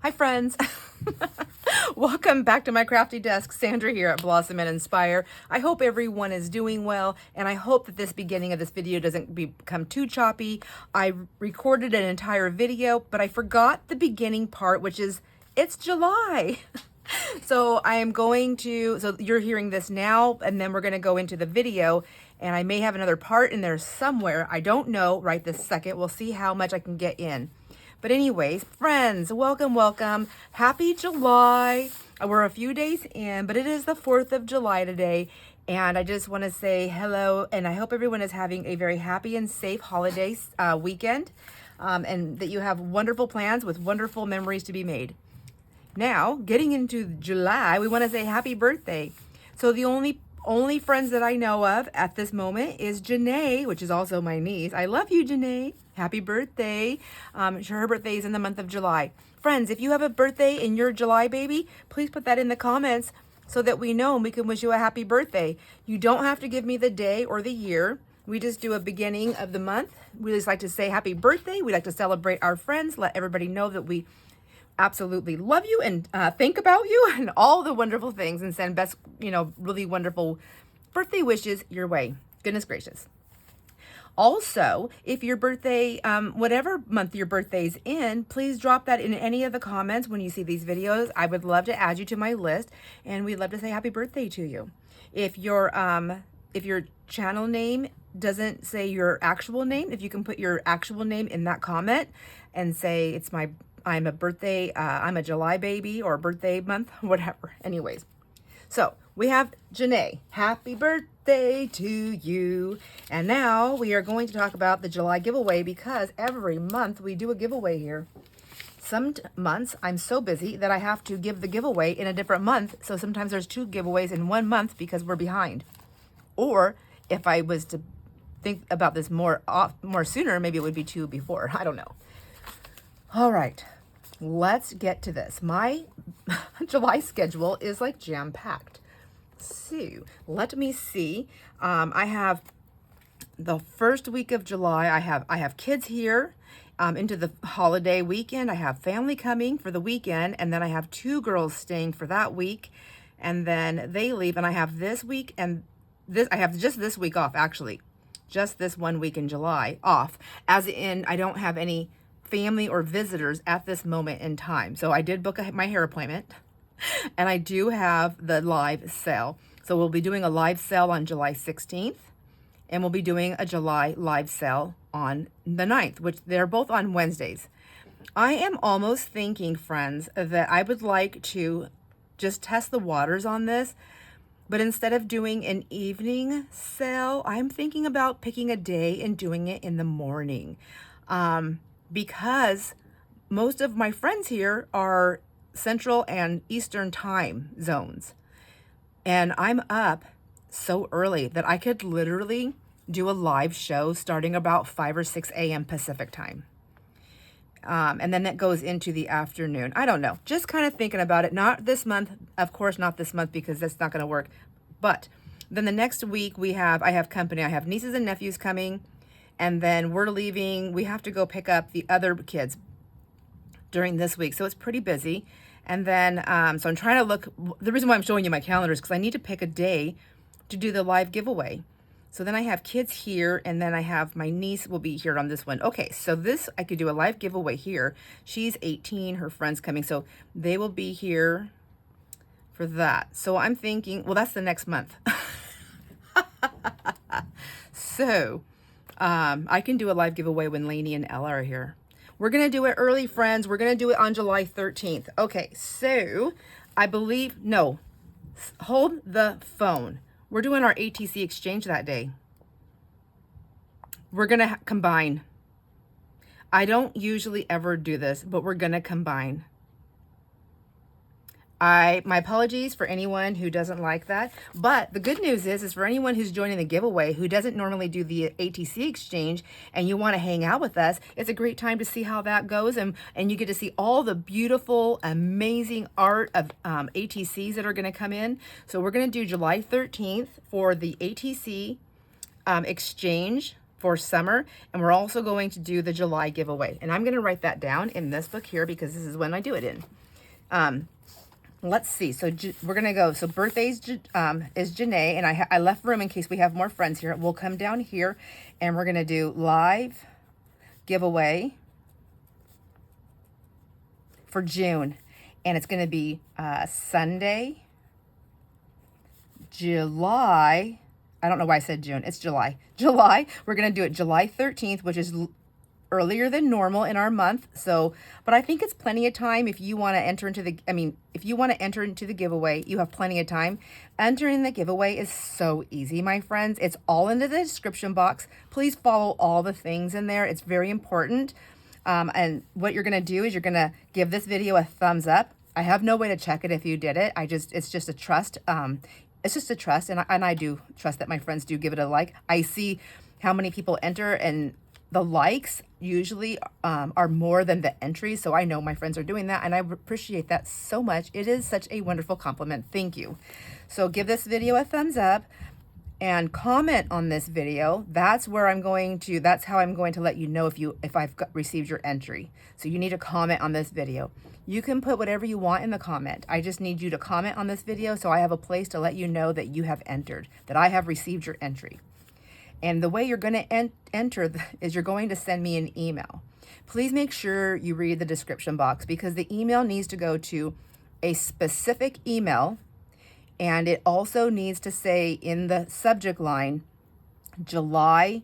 Hi friends. Welcome back to my crafty desk. Sandra here at Blossom and Inspire. I hope everyone is doing well, and I hope that this beginning of this video doesn't become too choppy. I recorded an entire video, but I forgot the beginning part, which is it's July. So I am going to, so you're hearing this now, and then we're going to go into the video, and I may have another part in there somewhere. I don't know right this second. We'll see how much I can get in. But anyways, friends, welcome, welcome. Happy July. We're a few days in, but it is the 4th of July today. And I just want to say hello, and I hope everyone is having a very happy and safe holiday weekend, and that you have wonderful plans with wonderful memories to be made. Now, getting into July, we want to say happy birthday. So the only friends that I know of at this moment is Janae, which is also my niece. I love you, Janae. Happy birthday. Her birthday is in the month of July. Friends, if you have a birthday in your July, baby, please put that in the comments so that we know and we can wish you a happy birthday. You don't have to give me the day or the year. We just do a beginning of the month. We just like to say happy birthday. We like to celebrate our friends, let everybody know that we absolutely love you and think about you and all the wonderful things, and send best, really wonderful birthday wishes your way. Goodness gracious. Also, if your birthday, whatever month your birthday's in, please drop that in any of the comments when you see these videos. I would love to add you to my list, and we'd love to say happy birthday to you. If your channel name doesn't say your actual name, if you can put your actual name in that comment and say I'm a July baby, or birthday month, whatever. Anyways, so we have Janae. Happy birthday to you. And now we are going to talk about the July giveaway, because every month we do a giveaway here. Some months I'm so busy that I have to give the giveaway in a different month. So sometimes there's 2 giveaways in 1 month because we're behind. Or if I was to think about this more sooner, maybe it would be 2 before. I don't know. All right. Let's get to this. My July schedule is like jam-packed. So let me see. I have the first week of July. I have kids here into the holiday weekend. I have family coming for the weekend, and then I have 2 girls staying for that week, and then they leave. And I have this week and this. I have just this week off, actually, just this 1 week in July off. As in, I don't have any family or visitors at this moment in time. So I did book my hair appointment, and I do have the live sale. So we'll be doing a live sale on July 16th, and we'll be doing a July live sale on the 9th, which they're both on Wednesdays. I am almost thinking, friends, that I would like to just test the waters on this, but instead of doing an evening sale, I'm thinking about picking a day and doing it in the morning. Because most of my friends here are Central and Eastern time zones. And I'm up so early that I could literally do a live show starting about 5 or 6 a.m. Pacific time. And then that goes into the afternoon. I don't know. Just kind of thinking about it. Not this month. Of course, not this month, because that's not going to work. But then the next week I have company. I have nieces and nephews coming. And then we're leaving. We have to go pick up the other kids during this week. So it's pretty busy. And then, so I'm trying to look. The reason why I'm showing you my calendar is because I need to pick a day to do the live giveaway. So then I have kids here, and then I have my niece will be here on this one. Okay, so this, I could do a live giveaway here. She's 18, her friend's coming. So they will be here for that. So I'm thinking, well, that's the next month. So I can do a live giveaway when Lainey and Ella are here. We're going to do it early, friends. We're going to do it on July 13th. Okay, so I believe, no, hold the phone. We're doing our ATC exchange that day. We're going to combine. I don't usually ever do this, but we're going to combine. My apologies for anyone who doesn't like that, but the good news is for anyone who's joining the giveaway who doesn't normally do the ATC exchange and you want to hang out with us, it's a great time to see how that goes, and you get to see all the beautiful, amazing art of ATCs that are going to come in. So we're going to do July 13th for the ATC exchange for summer. And we're also going to do the July giveaway. And I'm going to write that down in this book here because this is when I do it in. Let's see. So we're going to go. So birthdays is Janae. And I left room in case we have more friends here. We'll come down here and we're going to do live giveaway for June. And it's going to be Sunday, July. I don't know why I said June. It's July. July. We're going to do it July 13th, which is earlier than normal in our month. So, but I think it's plenty of time if you want to enter into the, if you want to enter into the giveaway, you have plenty of time. Entering the giveaway is so easy, my friends. It's all in the description box. Please follow all the things in there. It's very important. And what you're going to do is you're going to give this video a thumbs up. I have no way to check it if you did it. It's just a trust. It's just a trust. And I do trust that my friends do give it a like. I see how many people enter, and the likes usually are more than the entries. So I know my friends are doing that, and I appreciate that so much. It is such a wonderful compliment. Thank you. So give this video a thumbs up and comment on this video. That's how I'm going to let you know if I've received your entry. So you need to comment on this video. You can put whatever you want in the comment. I just need you to comment on this video so I have a place to let you know that you have entered, that I have received your entry. And the way you're going to enter is you're going to send me an email. Please make sure you read the description box because the email needs to go to a specific email, and it also needs to say in the subject line, July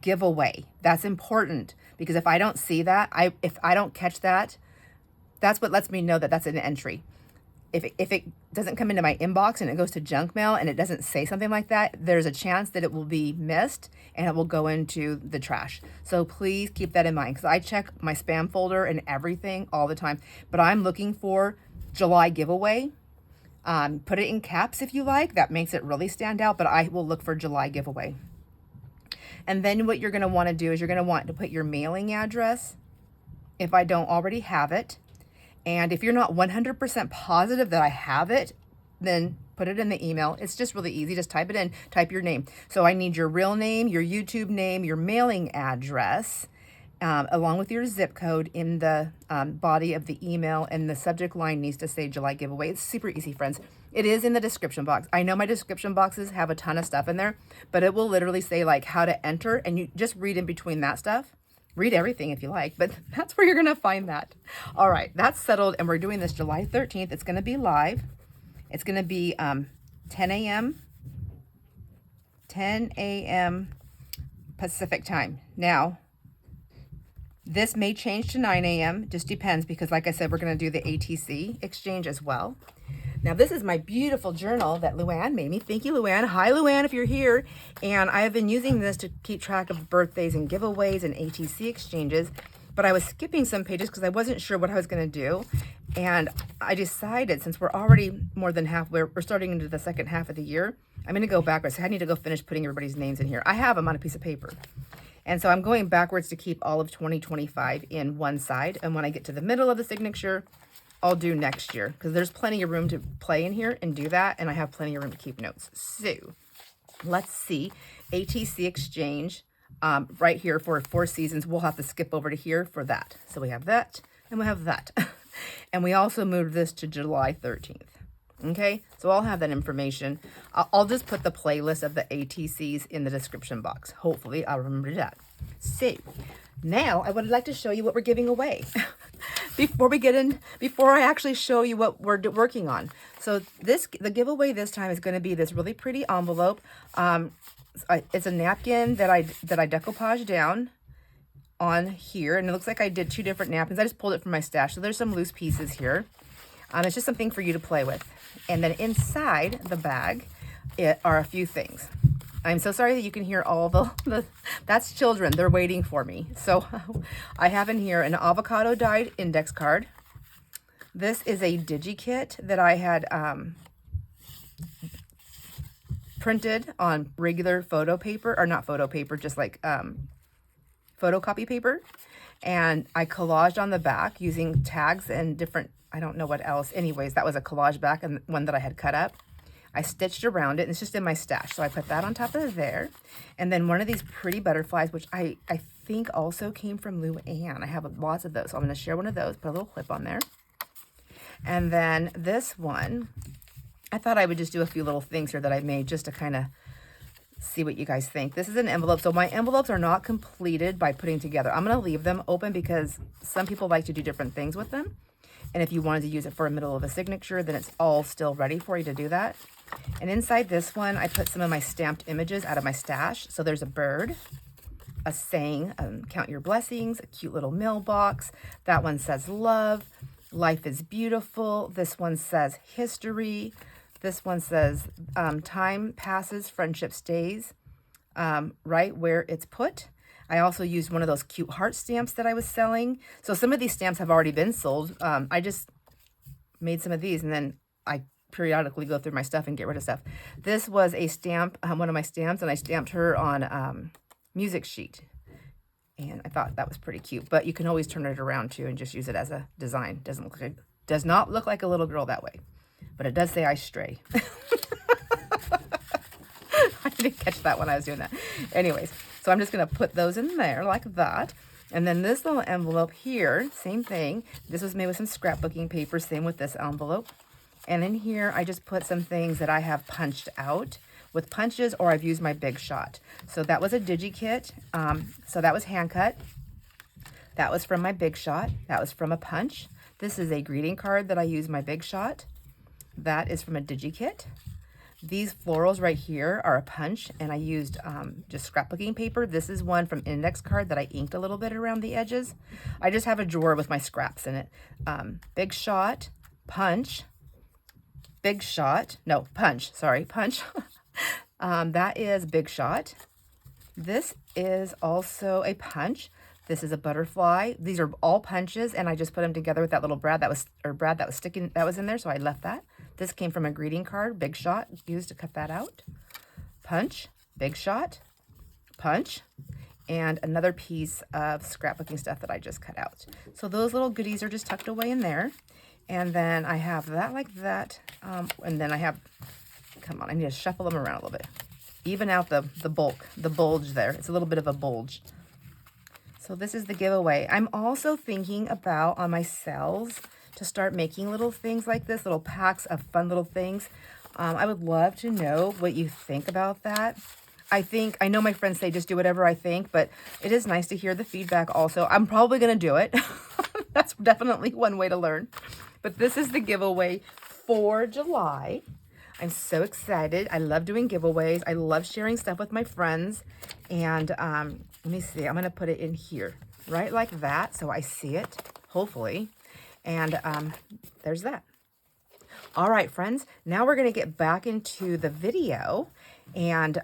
giveaway. That's important because if I don't see that, if I don't catch that, that's what lets me know that that's an entry. If it doesn't come into my inbox and it goes to junk mail and it doesn't say something like that, there's a chance that it will be missed and it will go into the trash. So please keep that in mind because I check my spam folder and everything all the time. But I'm looking for July giveaway. Put it in caps if you like. That makes it really stand out, but I will look for July giveaway. And then what you're going to want to do is you're going to want to put your mailing address if I don't already have it. And if you're not 100% positive that I have it, then put it in the email. It's just really easy. Just type it in, type your name. So I need your real name, your YouTube name, your mailing address, along with your zip code in the body of the email, and the subject line needs to say July giveaway. It's super easy, friends. It is in the description box. I know my description boxes have a ton of stuff in there, but it will literally say like how to enter, and you just read in between that stuff. Read everything if you like, but that's where you're going to find that. All right, that's settled, and we're doing this July 13th. It's going to be live. It's going to be 10 a.m. Pacific time. Now, this may change to 9 a.m. Just depends because, like I said, we're going to do the ATC exchange as well. Now, this is my beautiful journal that Luann made me. Thank you, Luann. Hi, Luann, if you're here. And I have been using this to keep track of birthdays and giveaways and ATC exchanges, but I was skipping some pages because I wasn't sure what I was going to do. And I decided, since we're already more than halfway, we're starting into the second half of the year, I'm going to go backwards. I need to go finish putting everybody's names in here. I have them on a piece of paper. And so I'm going backwards to keep all of 2025 in one side. And when I get to the middle of the signature, I'll do next year because there's plenty of room to play in here and do that. And I have plenty of room to keep notes. So let's see. ATC exchange right here for 4 seasons. We'll have to skip over to here for that. So we have that and we have that. And we also moved this to July 13th. Okay, so I'll have that information. I'll just put the playlist of the ATCs in the description box. Hopefully I'll remember that. So now I would like to show you what we're giving away before I actually show you what we're working on. So the giveaway this time is going to be this really pretty envelope. It's a napkin that I decoupage down on here, and it looks like I did 2 different napkins. I just pulled it from my stash, so there's some loose pieces here. It's just something for you to play with. And then inside the bag are a few things. I'm so sorry that you can hear all the that's children. They're waiting for me. So I have in here an avocado dyed index card. This is a digi-kit that I had printed on regular photo paper, or not photo paper, just like photocopy paper. And I collaged on the back using tags and different, I don't know what else. Anyways, that was a collage back and one that I had cut up. I stitched around it, and it's just in my stash. So I put that on top of there. And then one of these pretty butterflies, which I think also came from Luann. I have lots of those. So I'm going to share one of those, put a little clip on there. And then this one, I thought I would just do a few little things here that I made just to kind of see what you guys think. This is an envelope. So my envelopes are not completed by putting together. I'm going to leave them open because some people like to do different things with them. And if you wanted to use it for a middle of a signature, then it's all still ready for you to do that. And inside this one, I put some of my stamped images out of my stash. So there's a bird, a saying, count your blessings, a cute little mailbox. That one says love, life is beautiful. This one says history. This one says time passes, friendship stays, right where it's put. I also used one of those cute heart stamps that I was selling. So some of these stamps have already been sold. I just made some of these, and then I periodically go through my stuff and get rid of stuff. This was a stamp, one of my stamps, and I stamped her on music sheet. And I thought that was pretty cute, but you can always turn it around too and just use it as a design. Does not look like a little girl that way, but it does say I stray. I didn't catch that when I was doing that. Anyways, so I'm just going to put those in there like that. And then this little envelope here, same thing. This was made with some scrapbooking paper, same with this envelope. And in here, I just put some things that I have punched out with punches, or I've used my Big Shot. So that was a digi-kit. So that was hand cut. That was from my Big Shot. That was from a punch. This is a greeting card that I use my Big Shot. That is from a digi-kit. These florals right here are a punch, and I used just scrapbooking paper. This is one from index card that I inked a little bit around the edges. I just have a drawer with my scraps in it. Big Shot, punch, Big Shot, no, punch, sorry, punch. That is Big Shot. This is also a punch. This is a butterfly. These are all punches, and I just put them together with that little brad that was sticking, that was in there, so I left that. This came from a greeting card, Big Shot, used to cut that out. Punch, Big Shot, punch, and another piece of scrapbooking stuff that I just cut out. So those little goodies are just tucked away in there. And then I have that like that. And then I have, come on, I need to shuffle them around a little bit. Even out the bulge there. It's a little bit of a bulge. So this is the giveaway. I'm also thinking about on my cells to start making little things like this, little packs of fun little things. I would love to know what you think about that. I know my friends say just do whatever I think, but it is nice to hear the feedback also. I'm probably going to do it. That's definitely one way to learn. But this is the giveaway for July. I'm so excited. I love doing giveaways. I love sharing stuff with my friends. And let me see. I'm going to put it in here, right like that, so I see it, hopefully. And there's that. All right, friends, now we're going to get back into the video and,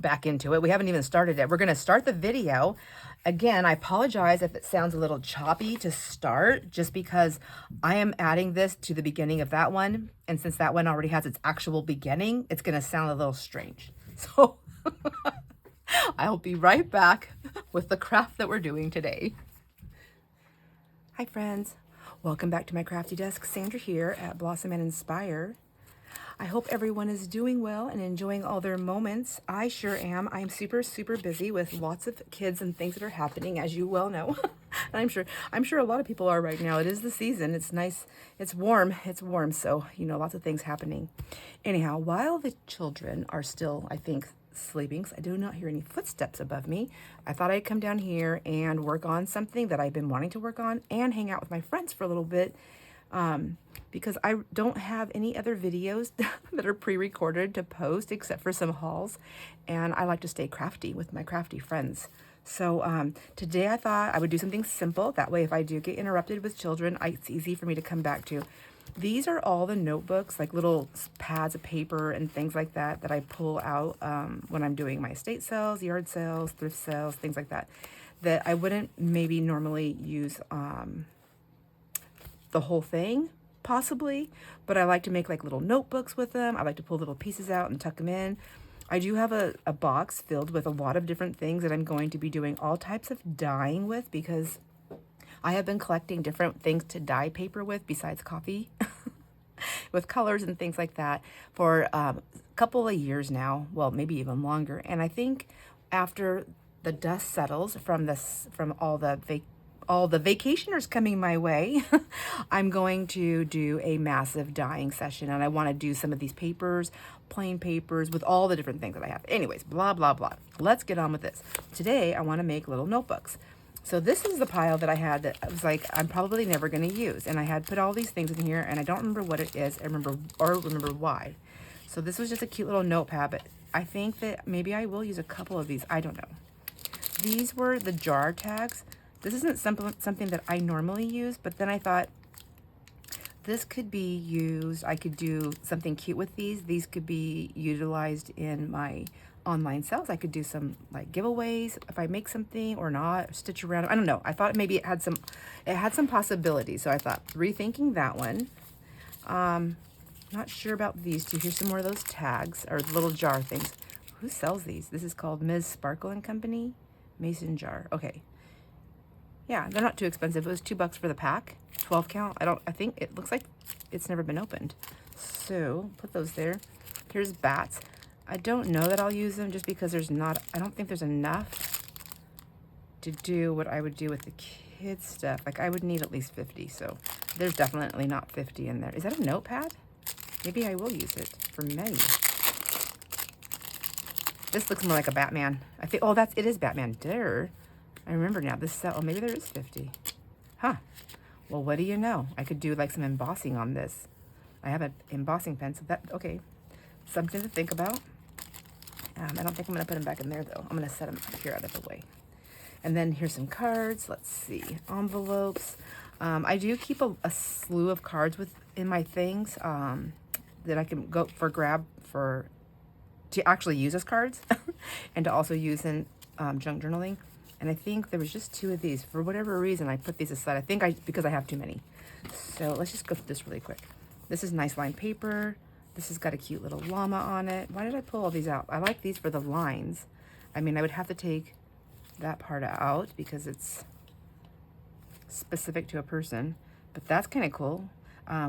back into it. We haven't even started it. We're going to start the video. Again, I apologize if it sounds a little choppy to start, just because I am adding this to the beginning of that one. And since that one already has its actual beginning, it's going to sound a little strange. So I'll be right back with the craft that we're doing today. Hi, friends. Welcome back to my crafty desk. Sandra here at Blossom and Inspire. I hope everyone is doing well and enjoying all their moments. I sure am. I'm super, super busy with lots of kids and things that are happening, as you well know. And I'm sure a lot of people are right now. It is the season. It's nice. It's warm. So, lots of things happening. Anyhow, while the children are still, I think, sleeping, so I do not hear any footsteps above me, I thought I'd come down here and work on something that I've been wanting to work on and hang out with my friends for a little bit, because I don't have any other videos that are pre-recorded to post except for some hauls, and I like to stay crafty with my crafty friends. So today I thought I would do something simple. That way if I do get interrupted with children, it's easy for me to come back to. These are all the notebooks, like little pads of paper and things like that, that I pull out when I'm doing my estate sales, yard sales, thrift sales, things like that, that I wouldn't maybe normally use the whole thing, possibly, but I like to make like little notebooks with them. I like to pull little pieces out and tuck them in. I do have a box filled with a lot of different things that I'm going to be doing all types of dyeing with, because I have been collecting different things to dye paper with besides coffee. with colors and things like that for a couple of years now. Well, maybe even longer. And I think after the dust settles from this, from all the vacationers coming my way, I'm going to do a massive dyeing session, and I want to do some of these papers, plain papers with all the different things that I have. Anyways, blah, blah, blah. Let's get on with this. Today, I want to make little notebooks. So this is the pile that I had that I was like, I'm probably never going to use. And I had put all these things in here, and I don't remember what it is. I remember why. So this was just a cute little notepad, but I think that maybe I will use a couple of these. I don't know. These were the jar tags. This isn't something that I normally use, but then I thought this could be used. I could do something cute with these. These could be utilized in my online sales. I could do some like giveaways if I make something or not, stitch around. I don't know. I thought maybe it had some possibilities. So I thought rethinking that one. Not sure about these two. Here's some more of those tags or little jar things. Who sells these? This is called Ms. Sparkle and Company Mason jar. Okay. Yeah, they're not too expensive. It was $2 for the pack, 12 count. I think it looks like it's never been opened. So put those there. Here's bats. I don't know that I'll use them just because I don't think there's enough to do what I would do with the kids stuff. Like I would need at least 50. So there's definitely not 50 in there. Is that a notepad? Maybe I will use it for May. This looks more like a Batman. I think, oh, it is Batman. There. I remember now, oh, maybe there is 50. Huh. Well, what do you know? I could do like some embossing on this. I have an embossing pen, so okay. Something to think about. I don't think I'm gonna put them back in there though. I'm gonna set them here out of the way. And then here's some cards. Let's see, envelopes. I do keep a slew of cards in my things that I can go to actually use as cards and to also use in junk journaling. And I think there was just 2 of these. For whatever reason, I put these aside. I think because I have too many. So let's just go through this really quick. This is nice line paper. This has got a cute little llama on it. Why did I pull all these out? I like these for the lines. I mean, I would have to take that part out because it's specific to a person. But that's kind of cool.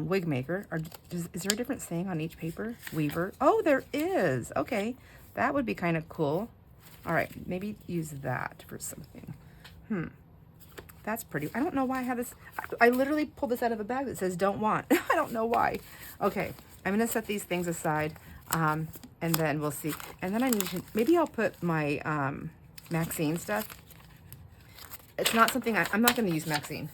Wig maker. Is there a different saying on each paper? Weaver. Oh, there is. Okay. That would be kind of cool. All right, maybe use that for something. That's pretty. I don't know why I have this. I literally pulled this out of a bag that says don't want. I don't know why. Okay, I'm gonna set these things aside and then we'll see. And then maybe I'll put my Maxine stuff. It's not something, I'm not gonna use Maxine.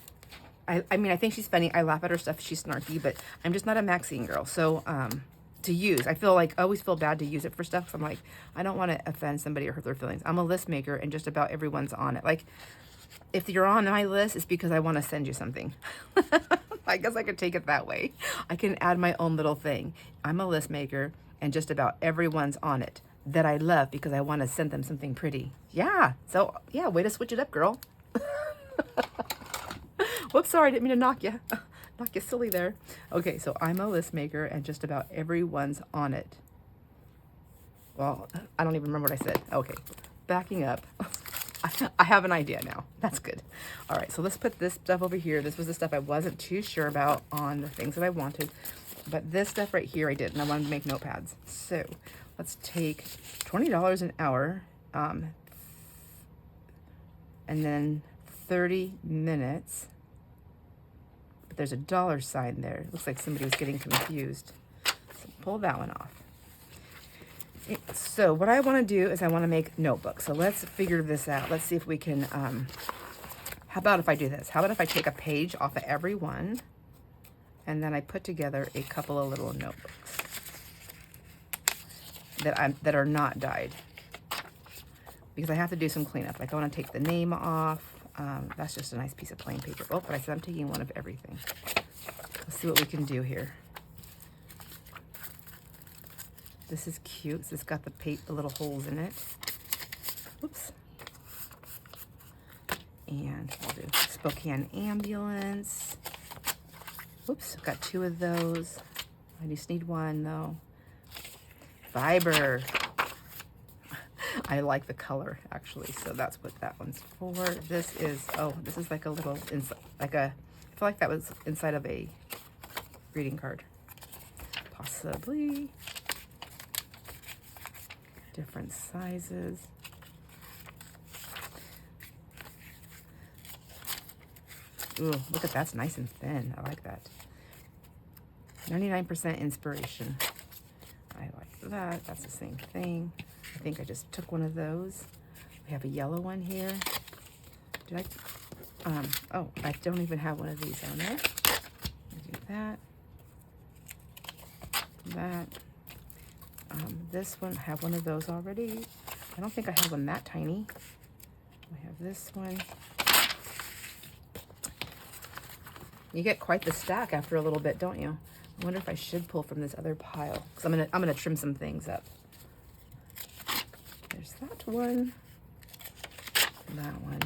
I mean, I think she's funny. I laugh at her stuff. She's snarky, but I'm just not a Maxine girl. So, to use. I always feel bad to use it for stuff. So I'm like, I don't want to offend somebody or hurt their feelings. I'm a list maker and just about everyone's on it. Like, if you're on my list, it's because I want to send you something. I guess I could take it that way. I can add my own little thing. I'm a list maker and just about everyone's on it that I love because I want to send them something pretty. Yeah. So, yeah, way to switch it up, girl. Whoops, sorry, I didn't mean to knock you. Knock you silly there. Okay, so I'm a list maker and just about everyone's on it. Well, I don't even remember what I said. Okay, backing up. I have an idea now. That's good. All right, so let's put this stuff over here. This was the stuff I wasn't too sure about on the things that I wanted. But this stuff right here I did, and I wanted to make notepads. So let's take $20 an hour and then 30 minutes. There's a $sign there. It looks like somebody was getting confused. So pull that one off. So what I want to do is I want to make notebooks. So let's figure this out. Let's see if we can, how about if I do this? How about if I take a page off of every one and then I put together a couple of little notebooks that are not dyed. Because I have to do some cleanup. Like I want to take the name off. That's just a nice piece of plain paper. Oh, but I said I'm taking one of everything. Let's see what we can do here. This is cute. So it's got the little holes in it. Oops. And we'll do Spokane Ambulance. Oops, got 2 of those. I just need 1 though. Fiber. I like the color actually, so that's what that one's for. This is like a little I feel like that was inside of a greeting card. possibly. Different sizes. Ooh, look at that's nice and thin. I like that. 99% inspiration. I like that. That's the same thing. I think I just took one of those. We have a yellow one here. Did I? Oh, I don't even have one of these on there. Do that. That. This one, I have one of those already. I don't think I have one that tiny. I have this one. You get quite the stack after a little bit, don't you? I wonder if I should pull from this other pile, because I'm gonna trim some things up. There's that one. That one.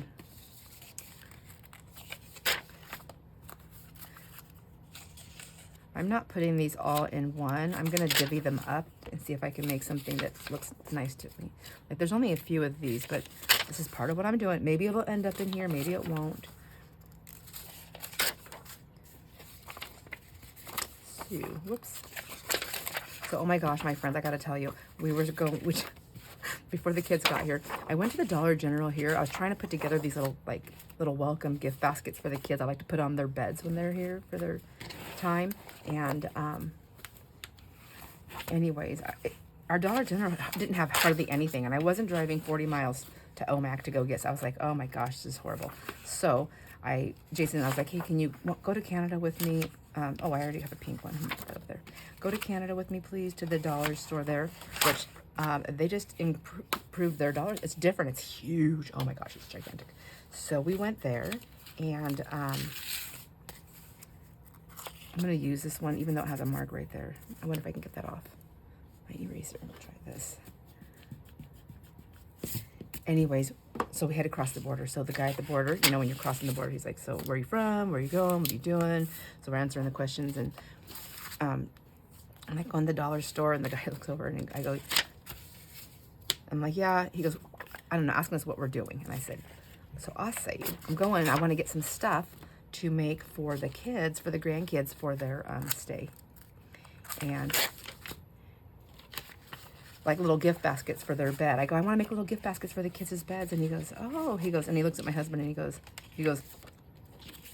I'm not putting these all in one. I'm gonna divvy them up and see if I can make something that looks nice to me. Like there's only a few of these, but this is part of what I'm doing. Maybe it'll end up in here, maybe it won't. Whoops. So, oh my gosh, my friends, I gotta tell you, we were going, before the kids got here, I went to the Dollar General here. I was trying to put together these little welcome gift baskets for the kids. I like to put on their beds when they're here for their time. And anyways, our Dollar General didn't have hardly anything, and I wasn't driving 40 miles to OMAC to go get, so I was like, oh my gosh, this is horrible. So Jason, I was like, hey, can you go to Canada with me? Oh, I already have a pink one. Put that up there. Go to Canada with me, please, to the dollar store there, which they just improved their dollars. It's different. It's huge. Oh my gosh, it's gigantic. So we went there, and I'm going to use this one, even though it has a mark right there. I wonder if I can get that off my eraser. We'll try this. Anyways, so we had to cross the border. So the guy at the border, you know, when you're crossing the border, he's like, so where are you from? Where are you going? What are you doing? So we're answering the questions. And I'm like on the dollar store, and the guy looks over, and I go, I'm like, yeah. He goes, I don't know, asking us what we're doing. And I said, so I say, I'm going, and I want to get some stuff to make for the kids, for the grandkids, for their stay. And like little gift baskets for their bed. I go, I want to make little gift baskets for the kids' beds. And he goes, oh, and he looks at my husband, and he goes,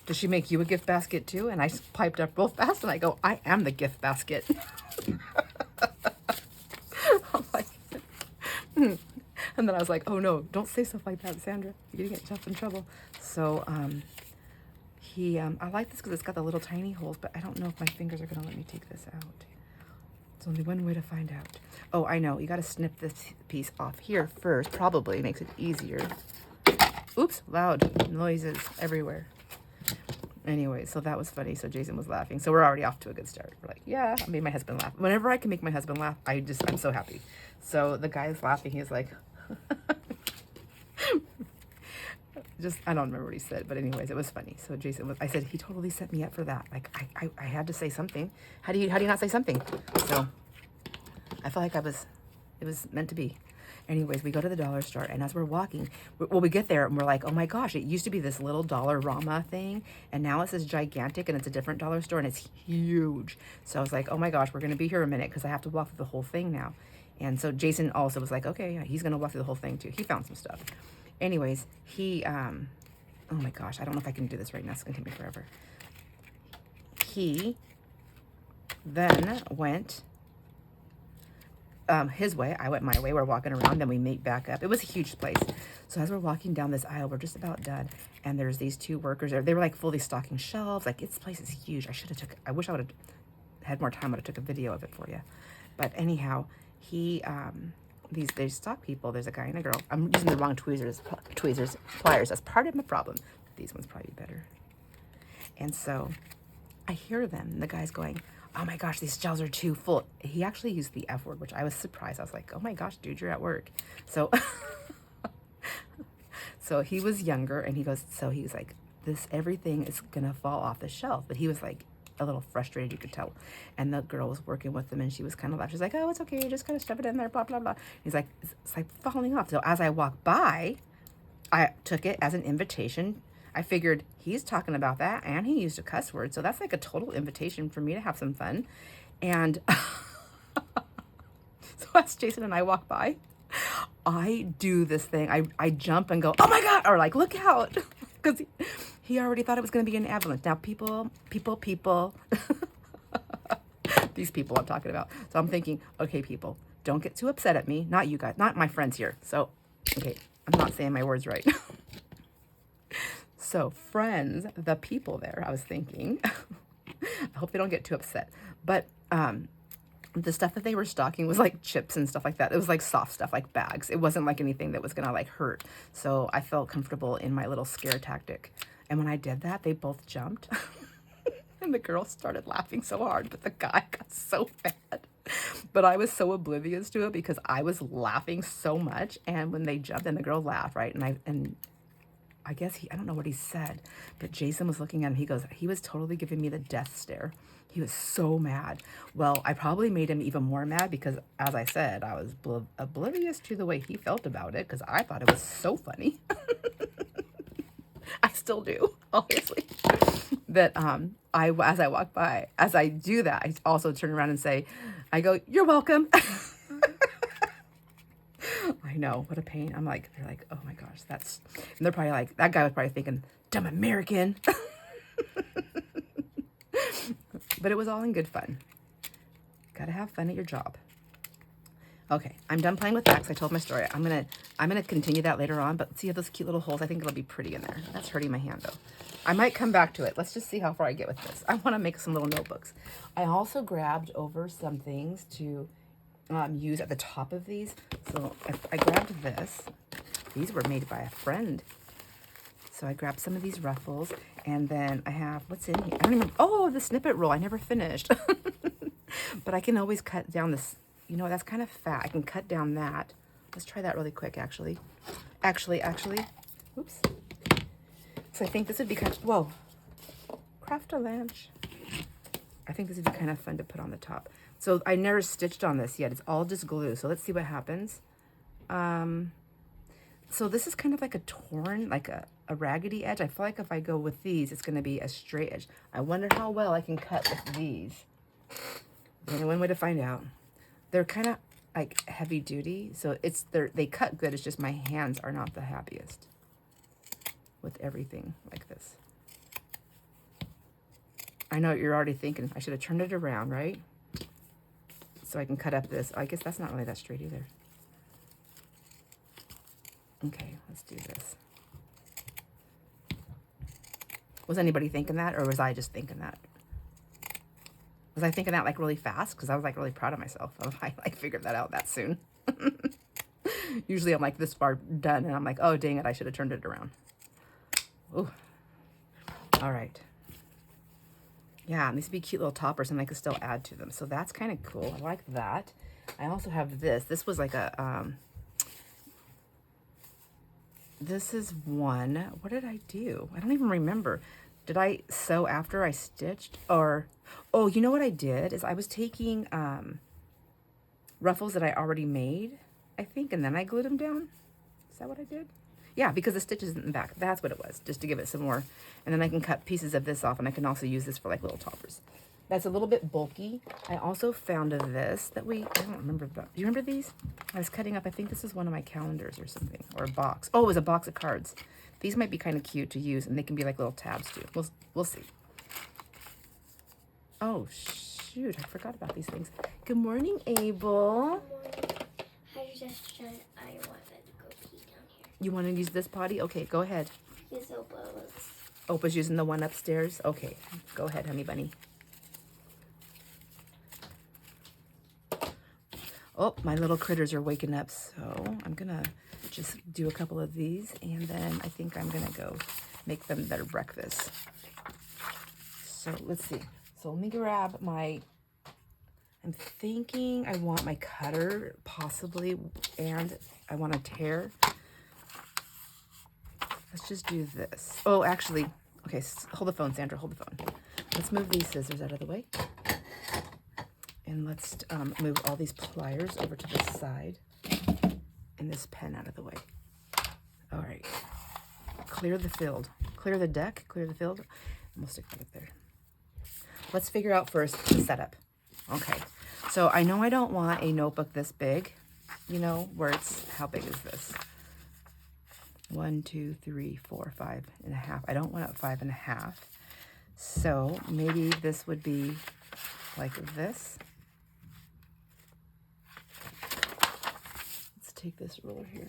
does she make you a gift basket too? And I piped up real fast, and I go, I am the gift basket. I'm like, and then I was like, oh no, don't say stuff like that, Sandra. You're gonna get yourself in trouble. So I like this because it's got the little tiny holes, but I don't know if my fingers are gonna let me take this out. There's only one way to find out. Oh, I know. You got to snip this piece off here first. Probably makes it easier. Oops, loud noises everywhere. Anyway, so that was funny. So Jason was laughing. So we're already off to a good start. We're like, yeah, I made my husband laugh. Whenever I can make my husband laugh, I'm so happy. So the guy is laughing. He's like, I don't remember what he said, but anyways, it was funny. So I said, he totally set me up for that. Like, I had to say something. How do you not say something? So I felt like it was meant to be. Anyways, we go to the dollar store, and as we're walking, we get there, and we're like, oh my gosh, it used to be this little Dollarama thing, and now it's this gigantic, and it's a different dollar store, and it's huge. So I was like, oh my gosh, we're going to be here a minute, because I have to walk through the whole thing now. And so Jason also was like, okay, yeah, he's going to walk through the whole thing too. He found some stuff. Anyways, oh my gosh, I don't know if I can do this right now. It's going to take me forever. He then went his way. I went my way. We're walking around, then we meet back up. It was a huge place. So as we're walking down this aisle, we're just about done. And there's these two workers there. They were like fully stocking shelves. Like, this place is huge. I wish I would have had more time. I would have took a video of it for you. But anyhow, they stock people. There's a guy and a girl. I'm using the wrong pliers. That's part of my problem. These ones probably better. And so I hear them. The guy's going, oh my gosh, these shelves are too full. He actually used the F word, which I was surprised. I was like, oh my gosh, dude, you're at work. So, so he was younger, and he was like, everything is gonna fall off the shelf. But he was like a little frustrated, you could tell. And the girl was working with him, and she was kind of laughing. She's like, oh, it's okay, you just kind of stuff it in there, blah, blah, blah. He's like, it's like falling off. So as I walked by, I took it as an invitation. I figured he's talking about that, and he used a cuss word. So that's like a total invitation for me to have some fun. And So as Jason and I walk by, I do this thing. I jump and go, oh my God, or like, look out. Because he already thought it was going to be an avalanche. Now, people, these people I'm talking about. So I'm thinking, okay, people, don't get too upset at me. Not you guys, not my friends here. So, okay, I'm not saying my words right. So friends, the people there, I was thinking, I hope they don't get too upset. But the stuff that they were stocking was like chips and stuff like that. It was like soft stuff, like bags. It wasn't like anything that was gonna like hurt. So I felt comfortable in my little scare tactic. And when I did that, they both jumped. And the girl started laughing so hard, but the guy got so mad. But I was so oblivious to it because I was laughing so much. And when they jumped, and the girl laughed, right? And I guess I don't know what he said, but Jason was looking at him. He goes, he was totally giving me the death stare. He was so mad. Well, I probably made him even more mad because, as I said, I was oblivious to the way he felt about it because I thought it was so funny. I still do, obviously. That as I walk by, as I do that, I also turn around and say, I go, you're welcome. I know, what a pain. I'm like, they're like, oh my gosh, and they're probably like, that guy was probably thinking, dumb American. But it was all in good fun. Gotta have fun at your job. Okay, I'm done playing with that because I told my story. I'm gonna continue that later on, but see those cute little holes? I think it'll be pretty in there. That's hurting my hand though. I might come back to it. Let's just see how far I get with this. I wanna make some little notebooks. I also grabbed over some things to use at the top of these. So I grabbed this. These were made by a friend. So I grabbed some of these ruffles, and then I have, what's in here? I don't even, oh, the snippet roll. I never finished. But I can always cut down this, you know, that's kind of fat. I can cut down that. Let's try that really quick, actually. Actually, oops. So I think this would be kind of, whoa, craft a lunch. I think this would be kind of fun to put on the top. So I never stitched on this yet. It's all just glue. So let's see what happens. So this is kind of like a torn, like a raggedy edge. I feel like if I go with these, it's going to be a straight edge. I wonder how well I can cut with these. There's only one way to find out. They're kind of like heavy duty. So they cut good. It's just my hands are not the happiest with everything like this. I know what you're already thinking. I should have turned it around, right? So I can cut up this. I guess that's not really that straight either. Okay, let's do this. Was anybody thinking that, or was I just thinking that? Was I thinking that like really fast? Because I was like really proud of myself. I like figured that out that soon. Usually I'm like this far done and I'm like, oh dang it, I should have turned it around. Ooh. All right. Yeah, and these would be cute little toppers and I could still add to them. So that's kind of cool. I like that. I also have this. This was like a, this is one. What did I do? I don't even remember. Did I sew after I stitched? Or, oh, you know what I did is I was taking ruffles that I already made, I think, and then I glued them down. Is that what I did? Yeah, because the stitch is in the back. That's what it was, just to give it some more. And then I can cut pieces of this off, and I can also use this for like little toppers. That's a little bit bulky. I also found this that I don't remember. Do you remember these? I was cutting up, I think this is one of my calendars or something, or a box. Oh, it was a box of cards. These might be kind of cute to use, and they can be like little tabs too. We'll see. Oh, shoot, I forgot about these things. Good morning, Abel. I just said I wanted to go pee down here. You want to use this potty? Okay, go ahead. Because Opa's using the one upstairs? Okay, go ahead, honey bunny. Oh, my little critters are waking up, so I'm gonna just do a couple of these, and then I think I'm gonna go make them their breakfast. So let's see. So let me grab I'm thinking I want my cutter, possibly, and I want to tear. Let's just do this. Oh, actually, okay, hold the phone, Sandra, hold the phone. Let's move these scissors out of the way. And let's move all these pliers over to this side and this pen out of the way. All right. Clear the field. Clear the deck, clear the field. And we'll stick that up there. Let's figure out first the setup. Okay. So I know I don't want a notebook this big, you know, where it's, how big is this? 1, 2, 3, 4, 5.5. I don't want it 5.5. So maybe this would be like this. Let's take this ruler here.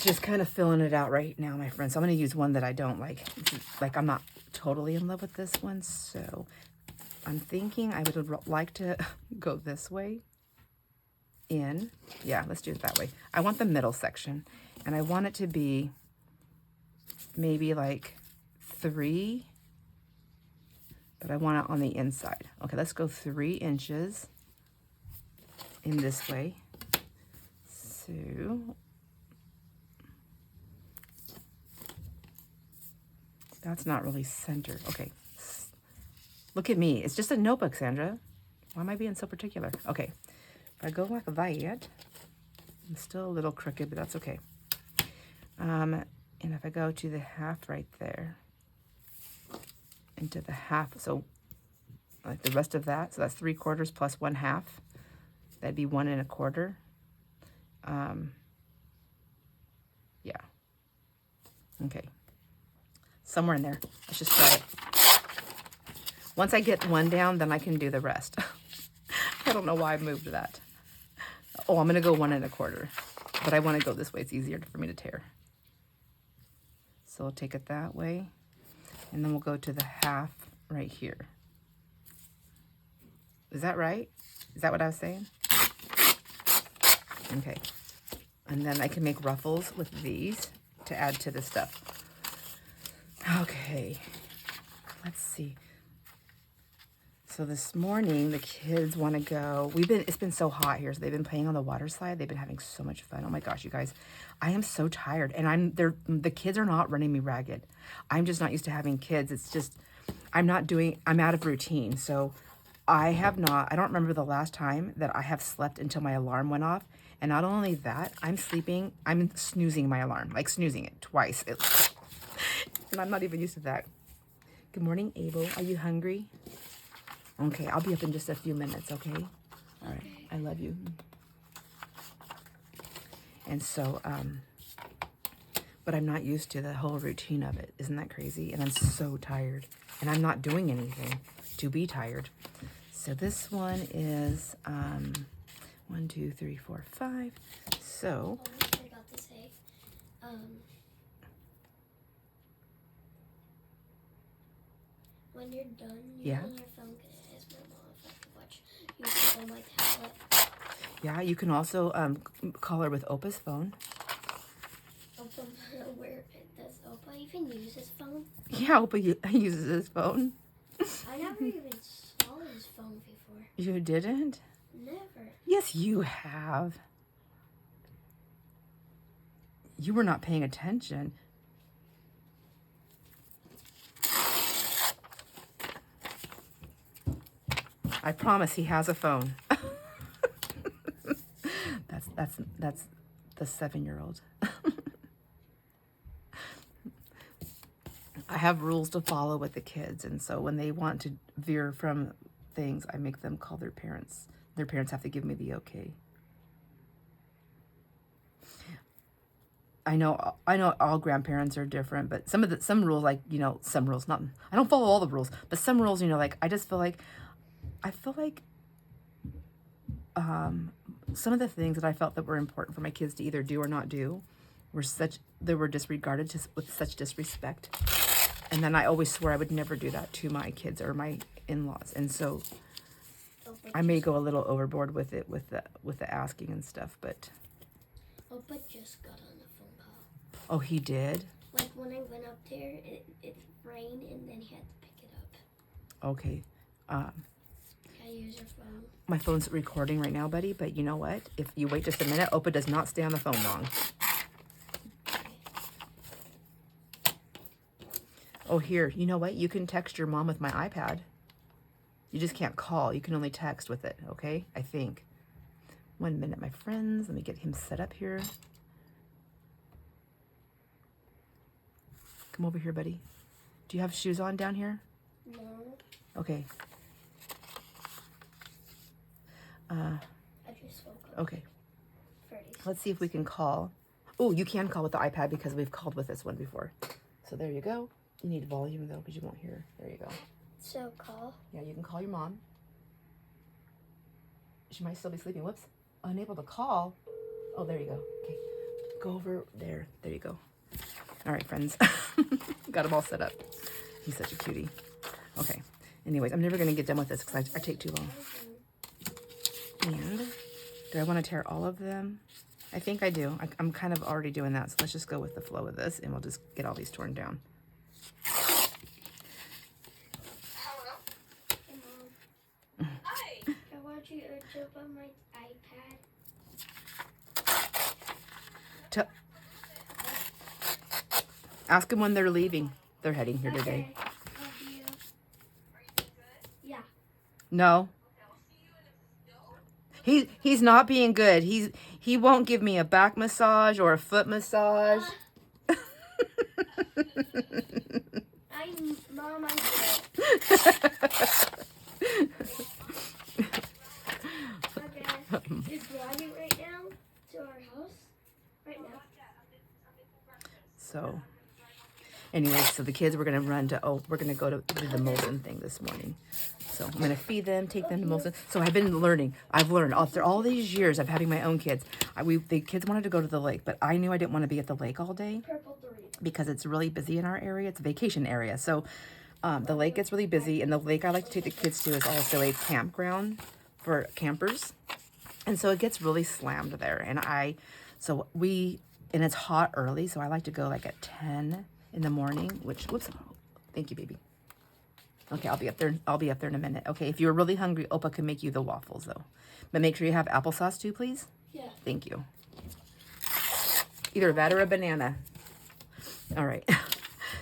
Just kind of filling it out right now, my friends. So I'm going to use one that I don't like. Like, I'm not totally in love with this one, so I'm thinking I would like to go this way in. Yeah, let's do it that way. I want the middle section, and I want it to be maybe like 3, but I want it on the inside. Okay, let's go 3 inches in this way. So that's not really centered. Okay, look at me. It's just a notebook, Sandra. Why am I being so particular? Okay, if I go like that, I'm still a little crooked, but that's okay. And if I go to the half right there, into the half, so like the rest of that, so that's 3/4 plus 1/2. That'd be 1 1/4. Yeah. Okay. Somewhere in there. Let's just try it. Once I get one down, then I can do the rest. I don't know why I moved that. Oh, I'm going to go 1 1/4. But I want to go this way. It's easier for me to tear. So we'll take it that way. And then we'll go to the half right here. Is that right? Is that what I was saying? Okay. And then I can make ruffles with these to add to the stuff. Okay. Let's see. So this morning, the kids want to go. It's been so hot here, so they've been playing on the water slide. They've been having so much fun. Oh my gosh, you guys. I am so tired, and the kids are not running me ragged. I'm just not used to having kids. It's just, I'm out of routine. So I don't remember the last time that I have slept until my alarm went off. And not only that, I'm snoozing my alarm, like snoozing it twice. And I'm not even used to that. Good morning, Abel. Are you hungry? Okay, I'll be up in just a few minutes, okay? All right, I love you. And so, but I'm not used to the whole routine of it. Isn't that crazy? And I'm so tired. And I'm not doing anything to be tired. So this one is 1, 2, 3, 4, 5. So I forgot to say, when you're done using your phone, because it has my mom if I can watch YouTube on my tablet. yeah, you can also call her with Opa's phone. Opa, where does Opa even use his phone? Yeah, Opa uses his phone. I never even saw his phone before. You didn't? Never. Yes, you have. You were not paying attention. I promise he has a phone. That's the 7-year-old. I have rules to follow with the kids, and so when they want to veer from things, I make them call their parents. Their parents have to give me the okay. I know all grandparents are different, but some rules, like, you know, some rules, not, I don't follow all the rules, but some rules, you know, like, I feel like some of the things that I felt that were important for my kids to either do or not do they were disregarded with such disrespect. And then I always swore I would never do that to my kids or my in-laws. And so I may go a little overboard with it, with the asking and stuff, but. Opa just got on a phone call. Oh, he did? Like when I went up there, it rained and then he had to pick it up. Okay. I use your phone. My phone's recording right now, buddy, but you know what? If you wait just a minute, Opa does not stay on the phone long. Oh, here, you know what? You can text your mom with my iPad. You just can't call. You can only text with it, okay? I think. 1 minute, my friends. Let me get him set up here. Come over here, buddy. Do you have shoes on down here? No. Okay. I just woke up. Okay. Freddy's. Let's see if we can call. Oh, you can call with the iPad because we've called with this one before. So there you go. You need volume though because you won't hear. There you go. So call. Yeah, you can call your mom. She might still be sleeping. Whoops. Unable to call. Oh, there you go. Okay. Go over there. There you go. All right, friends. Got him all set up. He's such a cutie. Okay. Anyways, I'm never going to get done with this because I take too long. And do I want to tear all of them? I think I do. I'm kind of already doing that. So let's just go with the flow of this and we'll just get all these torn down. Hi. I want you to jump on my iPad. Ask them when they're leaving. They're heading here today. Love you. Yeah. No. He's not being good. He won't give me a back massage or a foot massage. Mom, I'm good. Okay. You're driving right now to our house? Right now. So, anyways, so the kids were going to run to, we're going to go to do the Molson thing this morning. So I'm going to feed them, take them to Molson. So I've been learning. I've learned after all these years of having my own kids. The kids wanted to go to the lake, but I knew I didn't want to be at the lake all day because it's really busy in our area. It's a vacation area. So the lake gets really busy, and the lake I like to take the kids to is also a campground for campers. And so it gets really slammed there. And and it's hot early, so I like to go like at 10 in the morning, which, whoops, thank you, baby. Okay, I'll be up there in a minute. Okay, if you're really hungry, Opa can make you the waffles though. But make sure you have applesauce too, please. Yeah. Thank you. Either that or a banana. All right.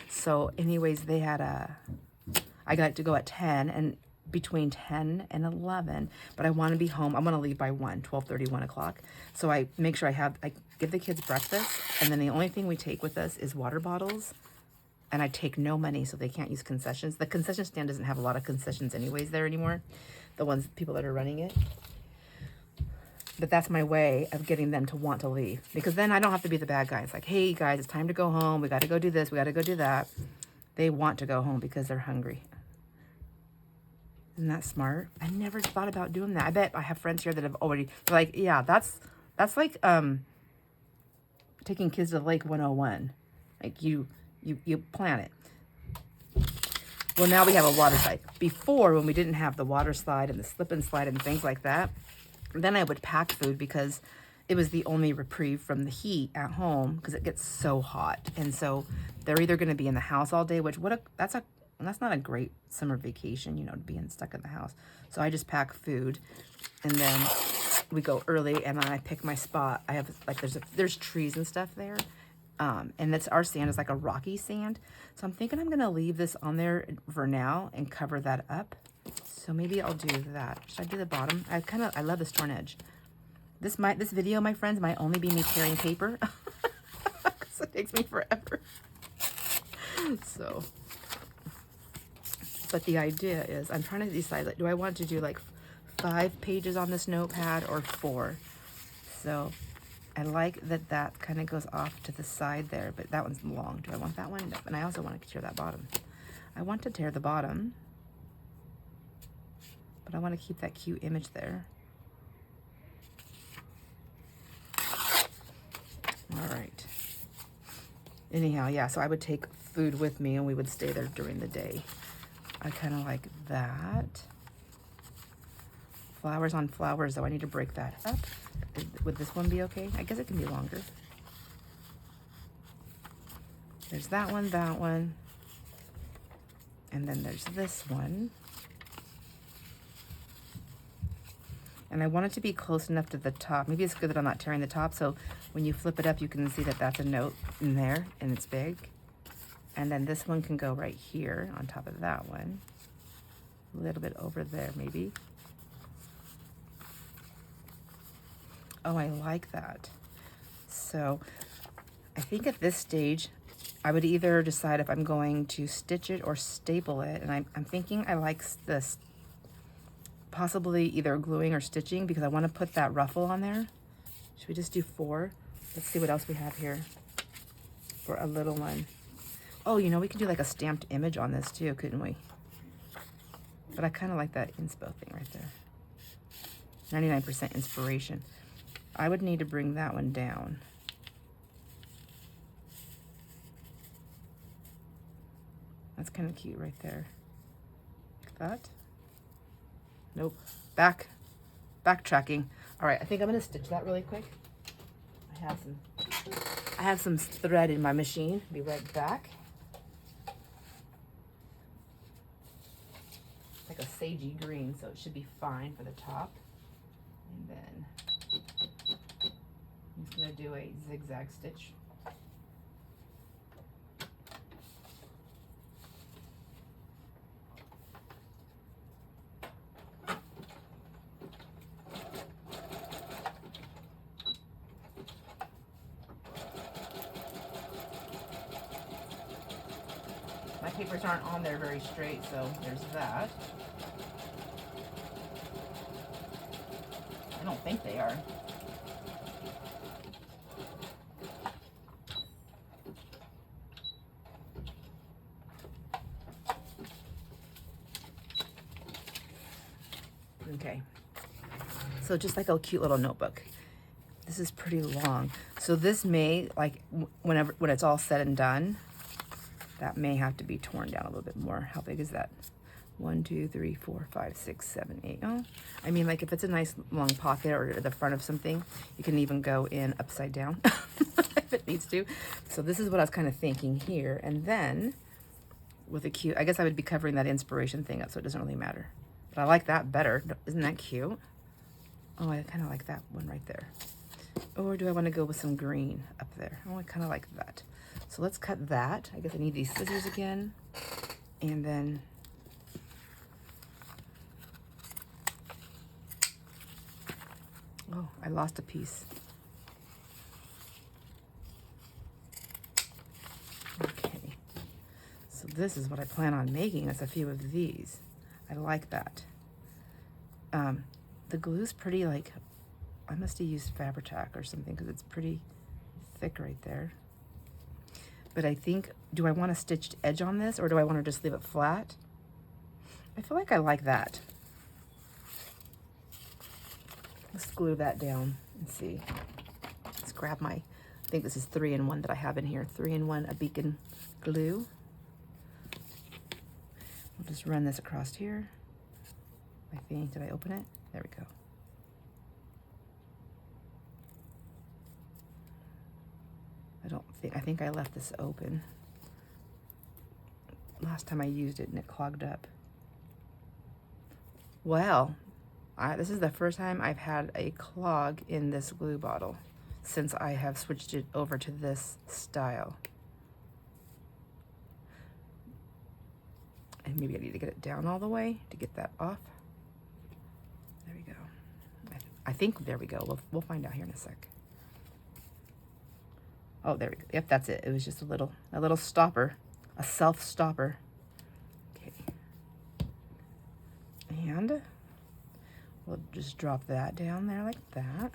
So anyways, they had I like to go at 10 and between 10 and 11, but I want to be home. I want to leave by 12:30, 1 o'clock. So I make sure I give the kids breakfast, and then the only thing we take with us is water bottles. And I take no money so they can't use concessions. The concession stand doesn't have a lot of concessions anyways there anymore. The people that are running it. But that's my way of getting them to want to leave. Because then I don't have to be the bad guy. It's like, hey guys, it's time to go home. We got to go do this. We got to go do that. They want to go home because they're hungry. Isn't that smart? I never thought about doing that. I bet I have friends here that have already, they're like, yeah, that's like taking kids to the lake 101. Like you plan it. Well, now we have a water slide. Before, when we didn't have the water slide and the slip and slide and things like that, then I would pack food because it was the only reprieve from the heat at home because it gets so hot. And so they're either going to be in the house all day, which that's not a great summer vacation, being stuck in the house. So I just pack food, and then we go early, and then I pick my spot. I have there's trees and stuff there. And our sand is like a rocky sand. So I'm thinking I'm going to leave this on there for now and cover that up. So maybe I'll do that. Should I do the bottom? I love this torn edge. This video, my friends, might only be me tearing paper. Because it takes me forever. So, but the idea is I'm trying to decide, like, do I want to do like 5 pages on this notepad or 4? So I like that kind of goes off to the side there, but that one's long. Do I want that one? No. And I also want to tear that bottom. I want to tear the bottom, but I want to keep that cute image there. All right. Anyhow, yeah, so I would take food with me and we would stay there during the day. I kind of like that. Flowers on flowers, though. I need to break that up. Would this one be okay? I guess it can be longer. There's that one. And then there's this one. And I want it to be close enough to the top. Maybe it's good that I'm not tearing the top, so when you flip it up, you can see that that's a note in there, and it's big. And then this one can go right here on top of that one. A little bit over there, maybe. Oh, I like that. So I think at this stage, I would either decide if I'm going to stitch it or staple it. And I'm thinking I like this possibly either gluing or stitching because I want to put that ruffle on there. Should we just do 4? Let's see what else we have here for a little one. Oh, you know, we could do like a stamped image on this too, couldn't we? But I kind of like that inspo thing right there. 99% inspiration. I would need to bring that one down. That's kind of cute right there. Like that. Nope. Backtracking. All right, I think I'm gonna stitch that really quick. I have some thread in my machine. Be right back. It's like a sagey green, so it should be fine for the top. And then I'm just gonna do a zigzag stitch. My papers aren't on there very straight, so there's that. I don't think they are. Okay. So just like a cute little notebook. This is pretty long. So this may, like, when it's all said and done, that may have to be torn down a little bit more. How big is that? 1, 2, 3, 4, 5, 6, 7, 8. Oh, I mean, like if it's a nice long pocket or the front of something, you can even go in upside down if it needs to. So this is what I was kind of thinking here. And then with a cute, I guess I would be covering that inspiration thing up, so it doesn't really matter. But I like that better. Isn't that cute? Oh, I kind of like that one right there. Or do I want to go with some green up there? Oh, I kind of like that. So let's cut that. I guess I need these scissors again. And then oh, I lost a piece. Okay. So this is what I plan on making, is a few of these. I like that. The glue's pretty, like, I must have used Fabri-Tac or something because it's pretty thick right there. But I think, do I want a stitched edge on this or do I want to just leave it flat? I feel like I like that. Let's glue that down and see. Let's grab my, I think this is 3-in-1 that I have in here. 3-in-1 a beacon glue. We'll just run this across here. I think, did I open it? There we go. I think I left this open. Last time I used it and it clogged up. Well, this is the first time I've had a clog in this glue bottle since I have switched it over to this style. And maybe I need to get it down all the way to get that off. There we go. I think there we go. We'll find out here in a sec. Oh, there we go. Yep, that's it. It was just a little stopper, a self stopper. Okay. And we'll just drop that down there like that.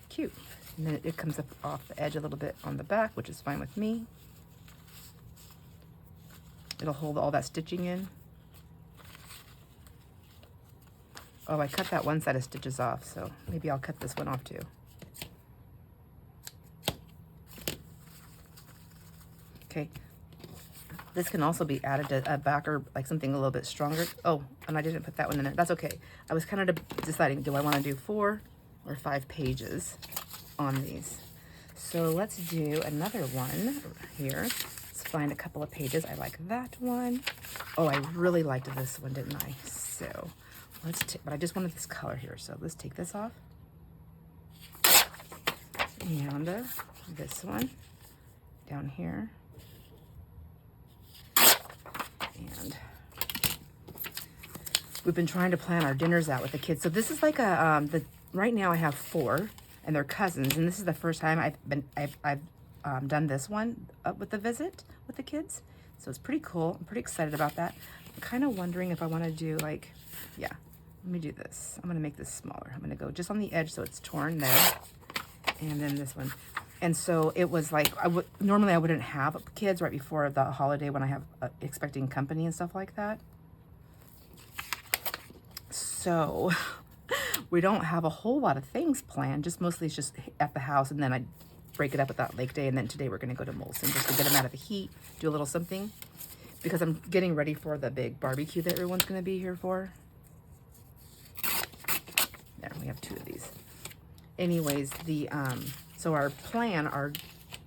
Cute. And then it comes up off the edge a little bit on the back, which is fine with me. It'll hold all that stitching in. Oh, I cut that one side of stitches off, so maybe I'll cut this one off too. Okay, this can also be added to a backer, like something a little bit stronger. Oh, and I didn't put that one in there. That's okay. I was kind of deciding, do I want to do 4 or 5 pages on these? So let's do another one here. Let's find a couple of pages. I like that one. Oh, I really liked this one, didn't I? So but I just wanted this color here. So let's take this off. And this one down here. And we've been trying to plan our dinners out with the kids. So this is like a, right now I have 4 and they're cousins. And this is the first time I've done this one with the visit with the kids. So it's pretty cool. I'm pretty excited about that. I'm kind of wondering if I want to do like, yeah, Let me do this. I'm gonna make this smaller. I'm gonna go just on the edge so it's torn there. And then this one. And so it was like, normally I wouldn't have kids right before the holiday when I have expecting company and stuff like that. So we don't have a whole lot of things planned, just mostly it's just at the house, and then I break it up at that lake day, and then today we're gonna go to Molson just to get them out of the heat, do a little something, because I'm getting ready for the big barbecue that everyone's gonna be here for. There, we have 2 of these. Anyways, so our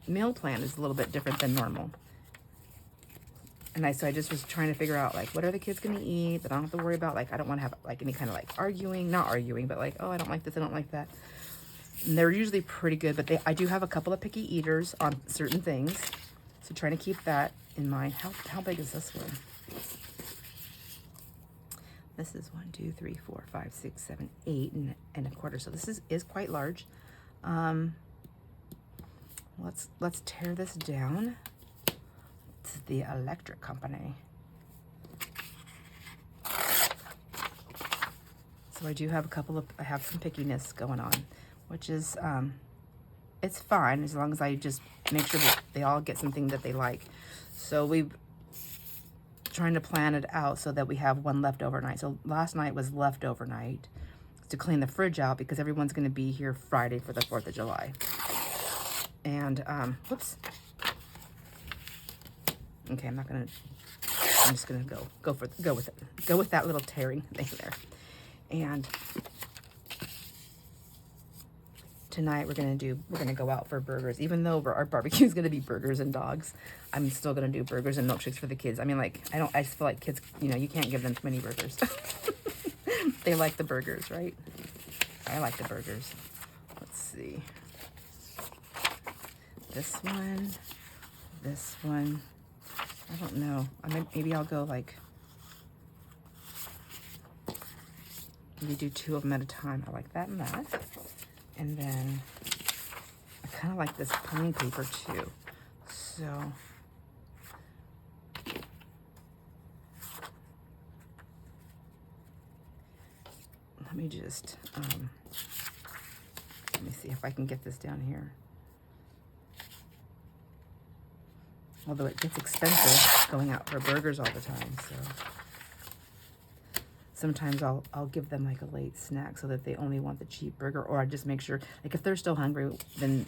meal plan is a little bit different than normal. And so I just was trying to figure out, like, what are the kids gonna eat that I don't have to worry about? Like, I don't want to have like any kind of like arguing, not arguing, but like, oh, I don't like this, I don't like that. And they're usually pretty good, but I do have a couple of picky eaters on certain things. So trying to keep that in mind. How big is this one? This is 1, 2, 3, 4, 5, 6, 7, 8 and a quarter. So this is quite large. Let's tear this down. It's the electric company. So I do have I have some pickiness going on, which is, it's fine as long as I just make sure that they all get something that they like. So we've trying to plan it out so that we have one leftover night. So last night was leftover night to clean the fridge out because everyone's going to be here Friday for the 4th of July. And, whoops. Okay, I'm just gonna go with it. Go with that little tearing thing there. And tonight we're gonna go out for burgers. Even though our barbecue is gonna be burgers and dogs, I'm still gonna do burgers and milkshakes for the kids. I mean, like, I just feel like kids, you can't give them too many burgers. They like the burgers, right? I like the burgers. Let's see. This one. I don't know. Maybe I'll go like, maybe do 2 of them at a time. I like that and that. And then I kind of like this plain paper too. So let me just, let me see if I can get this down here. Although it gets expensive going out for burgers all the time, so sometimes I'll give them like a late snack so that they only want the cheap burger, or I just make sure, like, if they're still hungry, then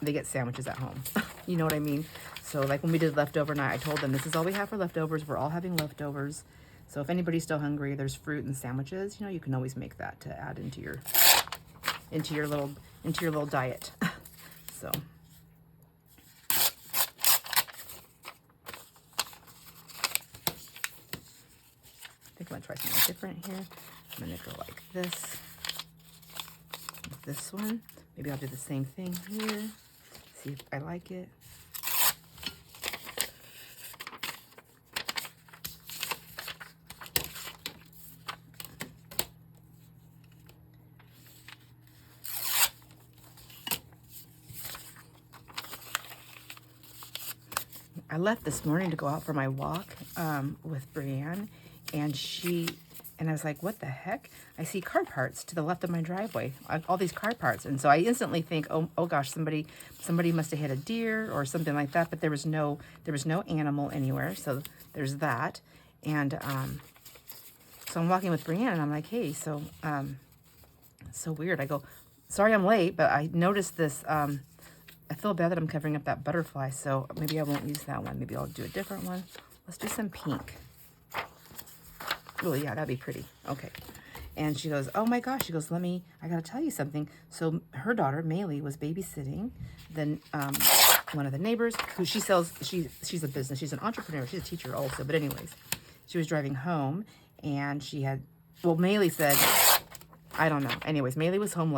they get sandwiches at home. You know what I mean? So like when we did leftover night, I told them this is all we have for leftovers. We're all having leftovers. So if anybody's still hungry, there's fruit and sandwiches. You can always make that to add into your little diet. So. I think I'm gonna try something different here. I'm gonna go like this. This one. Maybe I'll do the same thing here. See if I like it. I left this morning to go out for my walk with Brienne, and I was like, what the heck? I see car parts to the left of my driveway, all these car parts. And so I instantly think, oh gosh, somebody must have hit a deer or something like that, but there was no animal anywhere. So there's that. And so I'm walking with Brienne and I'm like, hey, so weird. I go, sorry I'm late, but I noticed this, I feel bad that I'm covering up that butterfly, so maybe I won't use that one. Maybe I'll do a different one. Let's do some pink. Oh, yeah, that'd be pretty. Okay. And she goes, oh my gosh. She goes, I gotta tell you something. So her daughter, Maylee, was babysitting then one of the neighbors who she's a business. She's an entrepreneur. She's a teacher also. But anyways, she was driving home and Maylee said, I don't know. Anyways, Maylee was home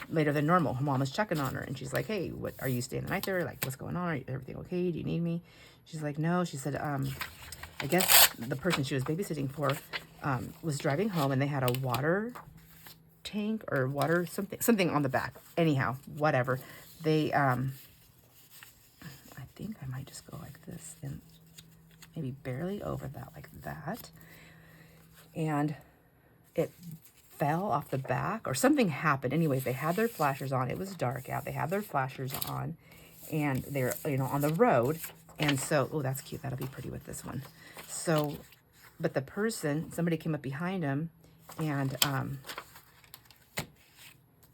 later than normal. Her mom was checking on her and she's like, hey, what are you staying the night there? Like, what's going on? Everything okay? Do you need me? She's like, no. She said, I guess the person she was babysitting for was driving home and they had a water tank or water something on the back. Anyhow, whatever. They I think I might just go like this and maybe barely over that, like that. And it fell off the back or something happened. Anyways, they had their flashers on. It was dark out. They had their flashers on and they're, you know, on the road. And so, oh, that's cute. That'll be pretty with this one. So, but the person, somebody came up behind him and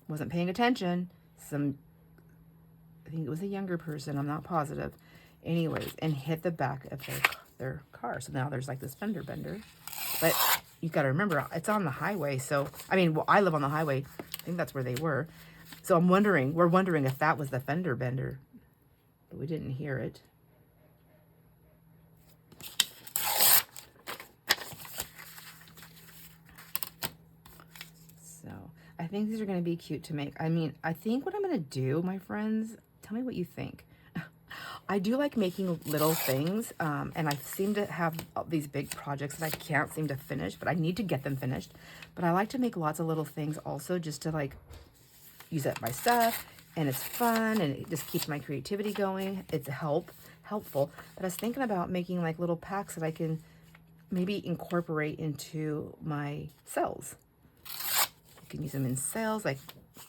wasn't paying attention. I think it was a younger person. I'm not positive. Anyways, and hit the back of their car. So now there's like this fender bender. But you got to remember, it's on the highway. So, I mean, well, I live on the highway. I think that's where they were. So we're wondering if that was the fender bender. But we didn't hear it. So, I think these are going to be cute to make. I mean, I think what I'm going to do, my friends, tell me what you think. I do like making little things, and I seem to have these big projects that I can't seem to finish, but I need to get them finished. But I like to make lots of little things also just to like use up my stuff, and it's fun, and it just keeps my creativity going. It's helpful. But I was thinking about making like little packs that I can maybe incorporate into my cells. I can use them in cells, like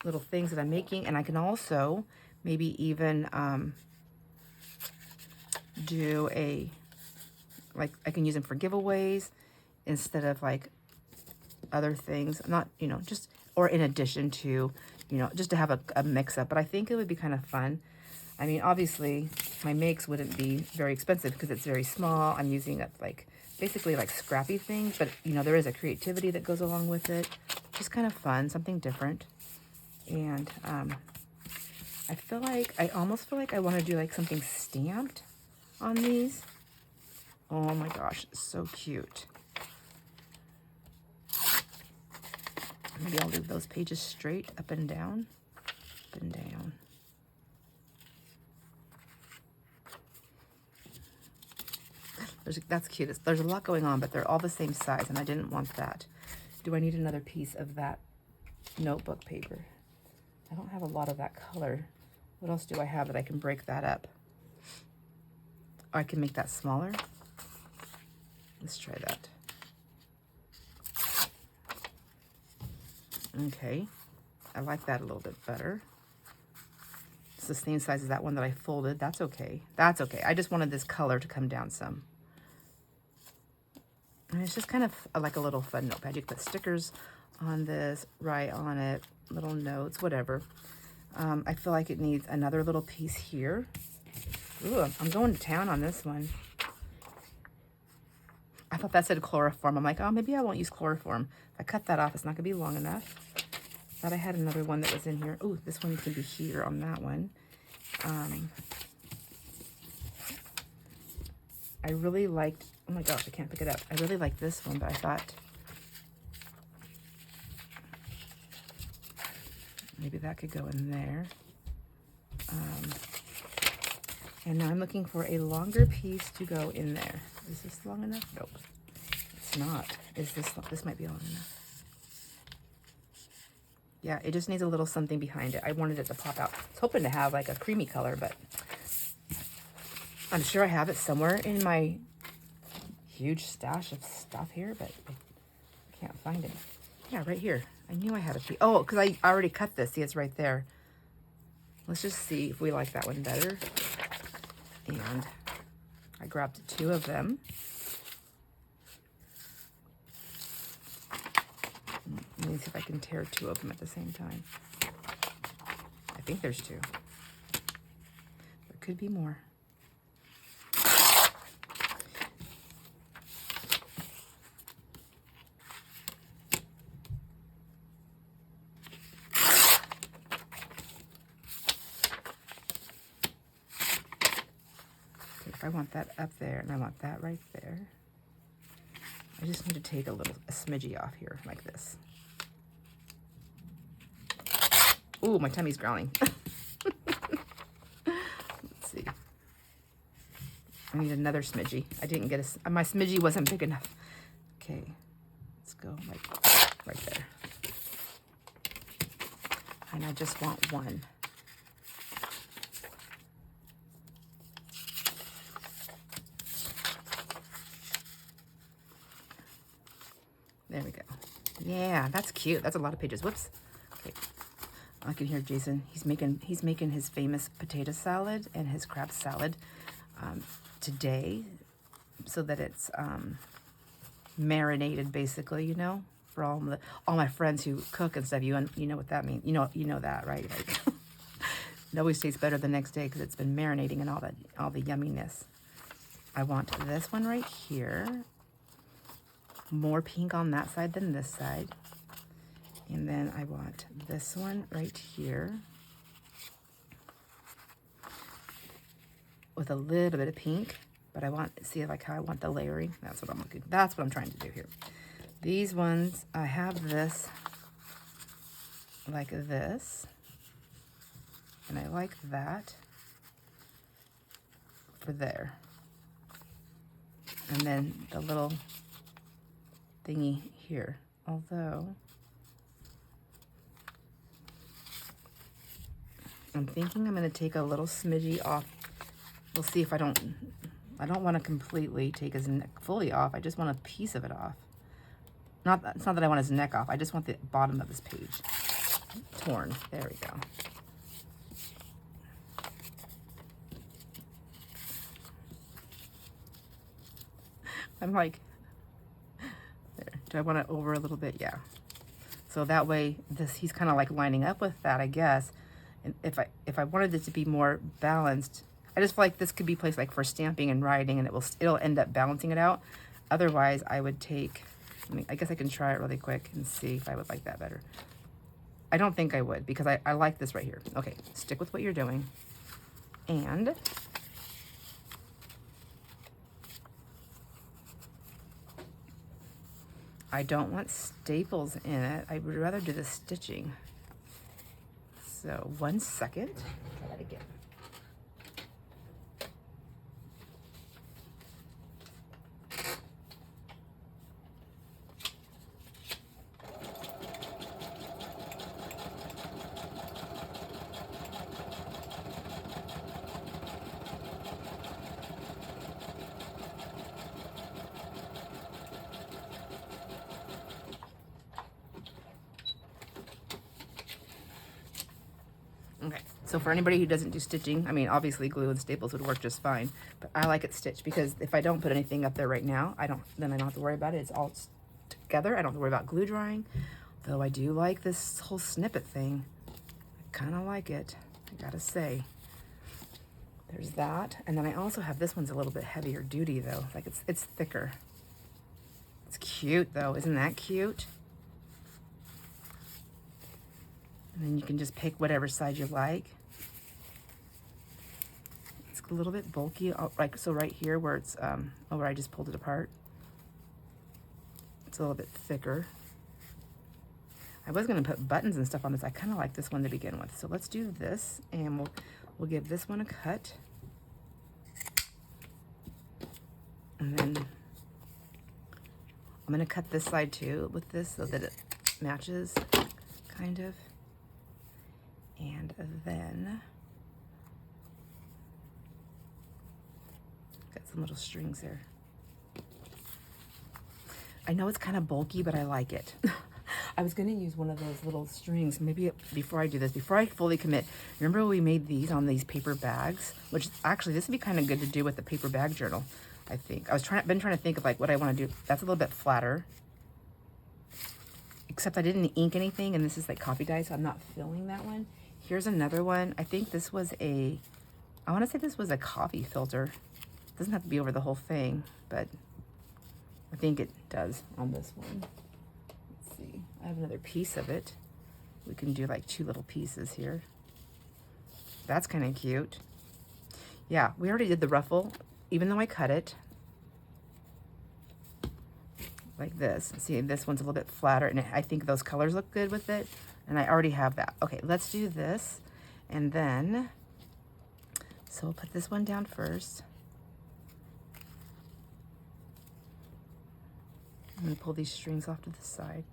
little things that I'm making, and I can also maybe even do like I can use them for giveaways instead of like other things, not, you know, just, or in addition to, you know, just to have a mix up. But I think it would be kind of fun. I mean, obviously my makes wouldn't be very expensive because it's very small. I'm using it like basically like scrappy things, but you know, there is a creativity that goes along with it. Just kind of fun, something different. And I almost feel like I want to do like something stamped on these. Oh my gosh, so cute. Maybe I'll leave those pages straight up and down, up and down. That's cute. There's a lot going on, but they're all the same size, and I didn't want that. Do I need another piece of that notebook paper? I don't have a lot of that color. What else do I have that I can break that up? Or I can make that smaller. Let's try that. Okay, I like that a little bit better. It's the same size as that one that I folded. That's okay. That's okay. I just wanted this color to come down some. And it's just kind of like a little fun notepad. You can put stickers on this, write on it, little notes, whatever. I feel like it needs another little piece here. Ooh, I'm going to town on this one. I thought that said chloroform. I'm like, oh, maybe I won't use chloroform. If I cut that off, it's not going to be long enough. Thought I had another one that was in here. Ooh, this one can be here on that one. I really liked, oh my gosh, I can't pick it up. I really like this one, but I thought maybe that could go in there. And now I'm looking for a longer piece to go in there. Is this long enough? Nope, it's not. This might be long enough. Yeah, it just needs a little something behind it. I wanted it to pop out. I was hoping to have like a creamy color, but I'm sure I have it somewhere in my huge stash of stuff here, but I can't find it. Yeah, right here. I knew I had a piece. Oh, because I already cut this. See, it's right there. Let's just see if we like that one better. And I grabbed 2 of them. Let me see if I can tear 2 of them at the same time. I think there's 2. There could be more. I want that up there, and I want that right there. I just need to take a smidgy off here, like this. Ooh, my tummy's growling. Let's see. I need another smidgy. I didn't get my smidgy wasn't big enough. Okay, let's go like right there. And I just want 1. There we go. Yeah, that's cute. That's a lot of pages. Whoops. Okay. I can hear Jason. He's making his famous potato salad and his crab salad today, so that it's marinated, basically. You know, for all my friends who cook and stuff. You know what that means. You know that, right? Like, it always tastes better the next day because it's been marinating and all the yumminess. I want this one right here. More pink on that side than this side. And then I want this one right here with a little bit of pink, but I want, see like how I want the layering. That's what I'm trying to do here. These ones, I have this like this, and I like that for there. And then the little thingy here, although I'm thinking I'm going to take a little smidgy off. We'll see if I don't want to completely take his neck fully off. I just want a piece of it off. It's not that I want his neck off. I just want the bottom of this page torn. There we go. I'm like, there. Do I want it over a little bit? Yeah. So that way, he's kind of like lining up with that, I guess. And if I wanted it to be more balanced, I just feel like this could be placed like for stamping and writing, and it'll end up balancing it out. Otherwise, I would take, I guess I can try it really quick and see if I would like that better. I don't think I would, because I like this right here. Okay, stick with what you're doing. And I don't want staples in it. I would rather do the stitching. So 1 second. Try that again. Okay, so for anybody who doesn't do stitching, I mean, obviously glue and staples would work just fine, but I like it stitched because if I don't put anything up there right now, then I don't have to worry about it. It's all together. I don't have to worry about glue drying, though I do like this whole snippet thing. I kind of like it, I gotta say. There's that, and then I also have, this one's a little bit heavier duty though, like it's thicker. It's cute though, isn't that cute? And then you can just pick whatever side you like. It's a little bit bulky, like so right here where it's where I just pulled it apart. It's a little bit thicker. I was gonna put buttons and stuff on this. I kind of like this one to begin with. So let's do this, and we'll give this one a cut. And then I'm gonna cut this side too with this so that it matches, kind of. And then got some little strings there. I know it's kind of bulky, but I like it. I was gonna use one of those little strings, maybe before I do this, before I fully commit. Remember we made these on these paper bags, which actually this would be kind of good to do with the paper bag journal, I think. Been trying to think of like what I want to do. That's a little bit flatter. Except I didn't ink anything, and this is like coffee dye, so I'm not filling that one. Here's another one. I think this was I want to say this was a coffee filter. It doesn't have to be over the whole thing, but I think it does on this one. Let's see. I have another piece of it. We can do like 2 little pieces here. That's kind of cute. Yeah, we already did the ruffle, even though I cut it like this. See, this one's a little bit flatter, and I think those colors look good with it. And I already have that. Okay, let's do this. And then, so we'll put this one down first. I'm gonna pull these strings off to the side.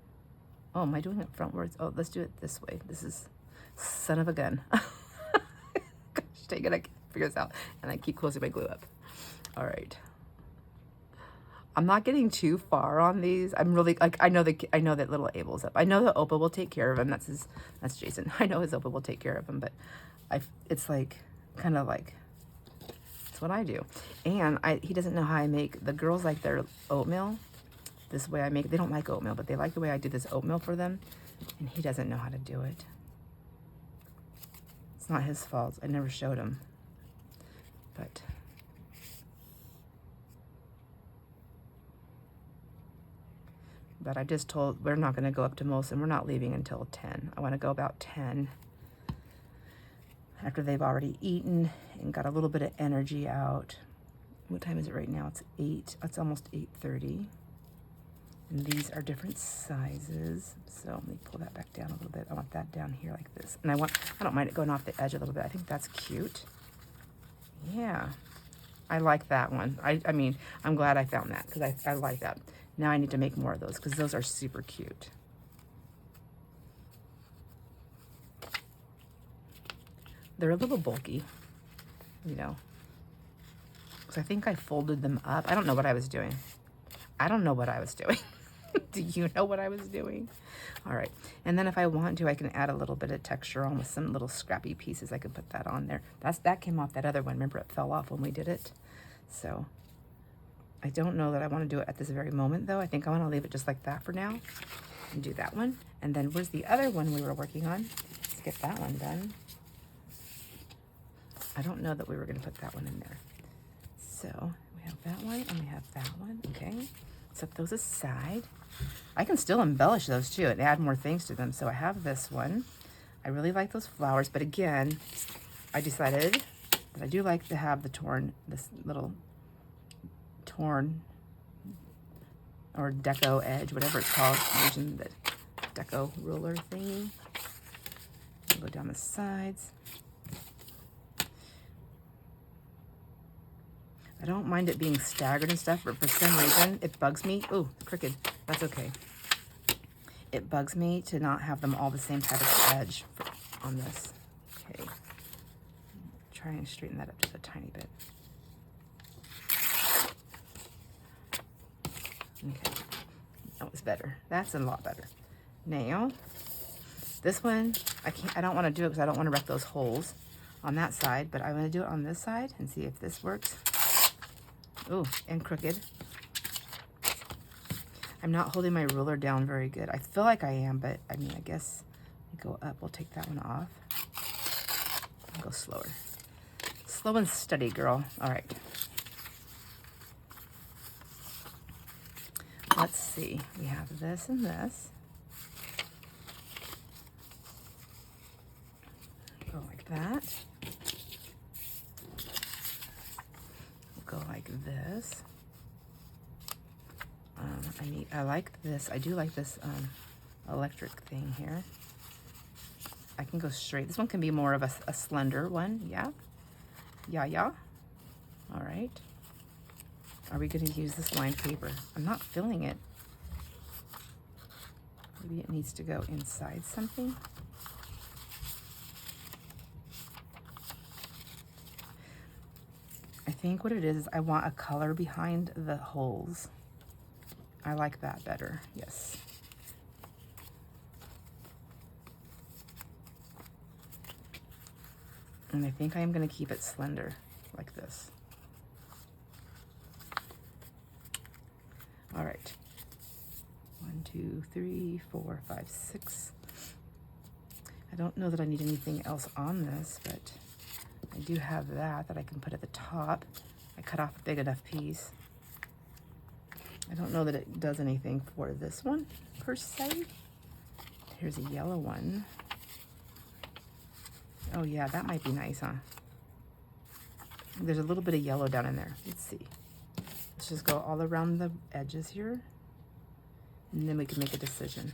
Oh, am I doing it frontwards? Oh, let's do it this way. This is son of a gun. Gosh, dang it, I can't figure this out. And I keep closing my glue up. All right. I'm not getting too far on these. I'm really like, I know that little Abel's up. I know that Opa will take care of him. That's Jason. I know his Opa will take care of him, but it's like, kind of like, it's what I do. And he doesn't know how I make, the girls like their oatmeal this way I make, they don't like oatmeal, but they like the way I do this oatmeal for them. And he doesn't know how to do it. It's not his fault. I never showed him. But I just told, we're not going to go up to Molson. We're not leaving until 10. I want to go about 10 after they've already eaten and got a little bit of energy out. What time is it right now? It's 8. It's almost 8:30. And these are different sizes. So let me pull that back down a little bit. I want that down here like this. And I don't mind it going off the edge a little bit. I think that's cute. Yeah. I like that one. I mean, I'm glad I found that because I like that. Now I need to make more of those because those are super cute. They're a little bulky, you know, because I think I folded them up. I don't know what I was doing. I don't know what I was doing. Do you know what I was doing? All right. And then if I want to, I can add a little bit of texture on with some little scrappy pieces. I could put that on there. That came off that other one. Remember, it fell off when we did it. So I don't know that I want to do it at this very moment, though. I think I want to leave it just like that for now and do that one. And then where's the other one we were working on? Let's get that one done. I don't know that we were going to put that one in there. So we have that one and we have that one. Okay. Set those aside. I can still embellish those too and add more things to them. So I have this one. I really like those flowers, but again, I decided that I do like to have this little torn or deco edge, whatever it's called. I'm using the deco ruler thingy. I'll go down the sides. I don't mind it being staggered and stuff, but for some reason it bugs me. Ooh, crooked. That's okay. It bugs me to not have them all the same type of edge on this. Okay. Try and straighten that up just a tiny bit. Okay. That was better. That's a lot better. Now, this one, I don't want to do it because I don't want to wreck those holes on that side, but I'm going to do it on this side and see if this works. Ooh, and crooked. I'm not holding my ruler down very good. I feel like I am, but I mean, I guess we go up. We'll take that one off. I'll go slower. Slow and steady, girl. All right. Let's see. We have this and this. Go like that. Go like this. I like this. I do like this electric thing here. I can go straight. This one can be more of a slender one. Yeah. Yeah. All right. Are we going to use this lined paper? I'm not filling it. Maybe it needs to go inside something. I think what it is I want a color behind the holes. I like that better, yes. And I think I am going to keep it slender like this. All right. 1, 2, 3, 4, 5, 6. I don't know that I need anything else on this, but I do have that I can put at the top. I cut off a big enough piece. I don't know that it does anything for this one per se. Here's a yellow one. Oh yeah, that might be nice, huh? There's a little bit of yellow down in there. Let's see. Let's just go all around the edges here, and then we can make a decision.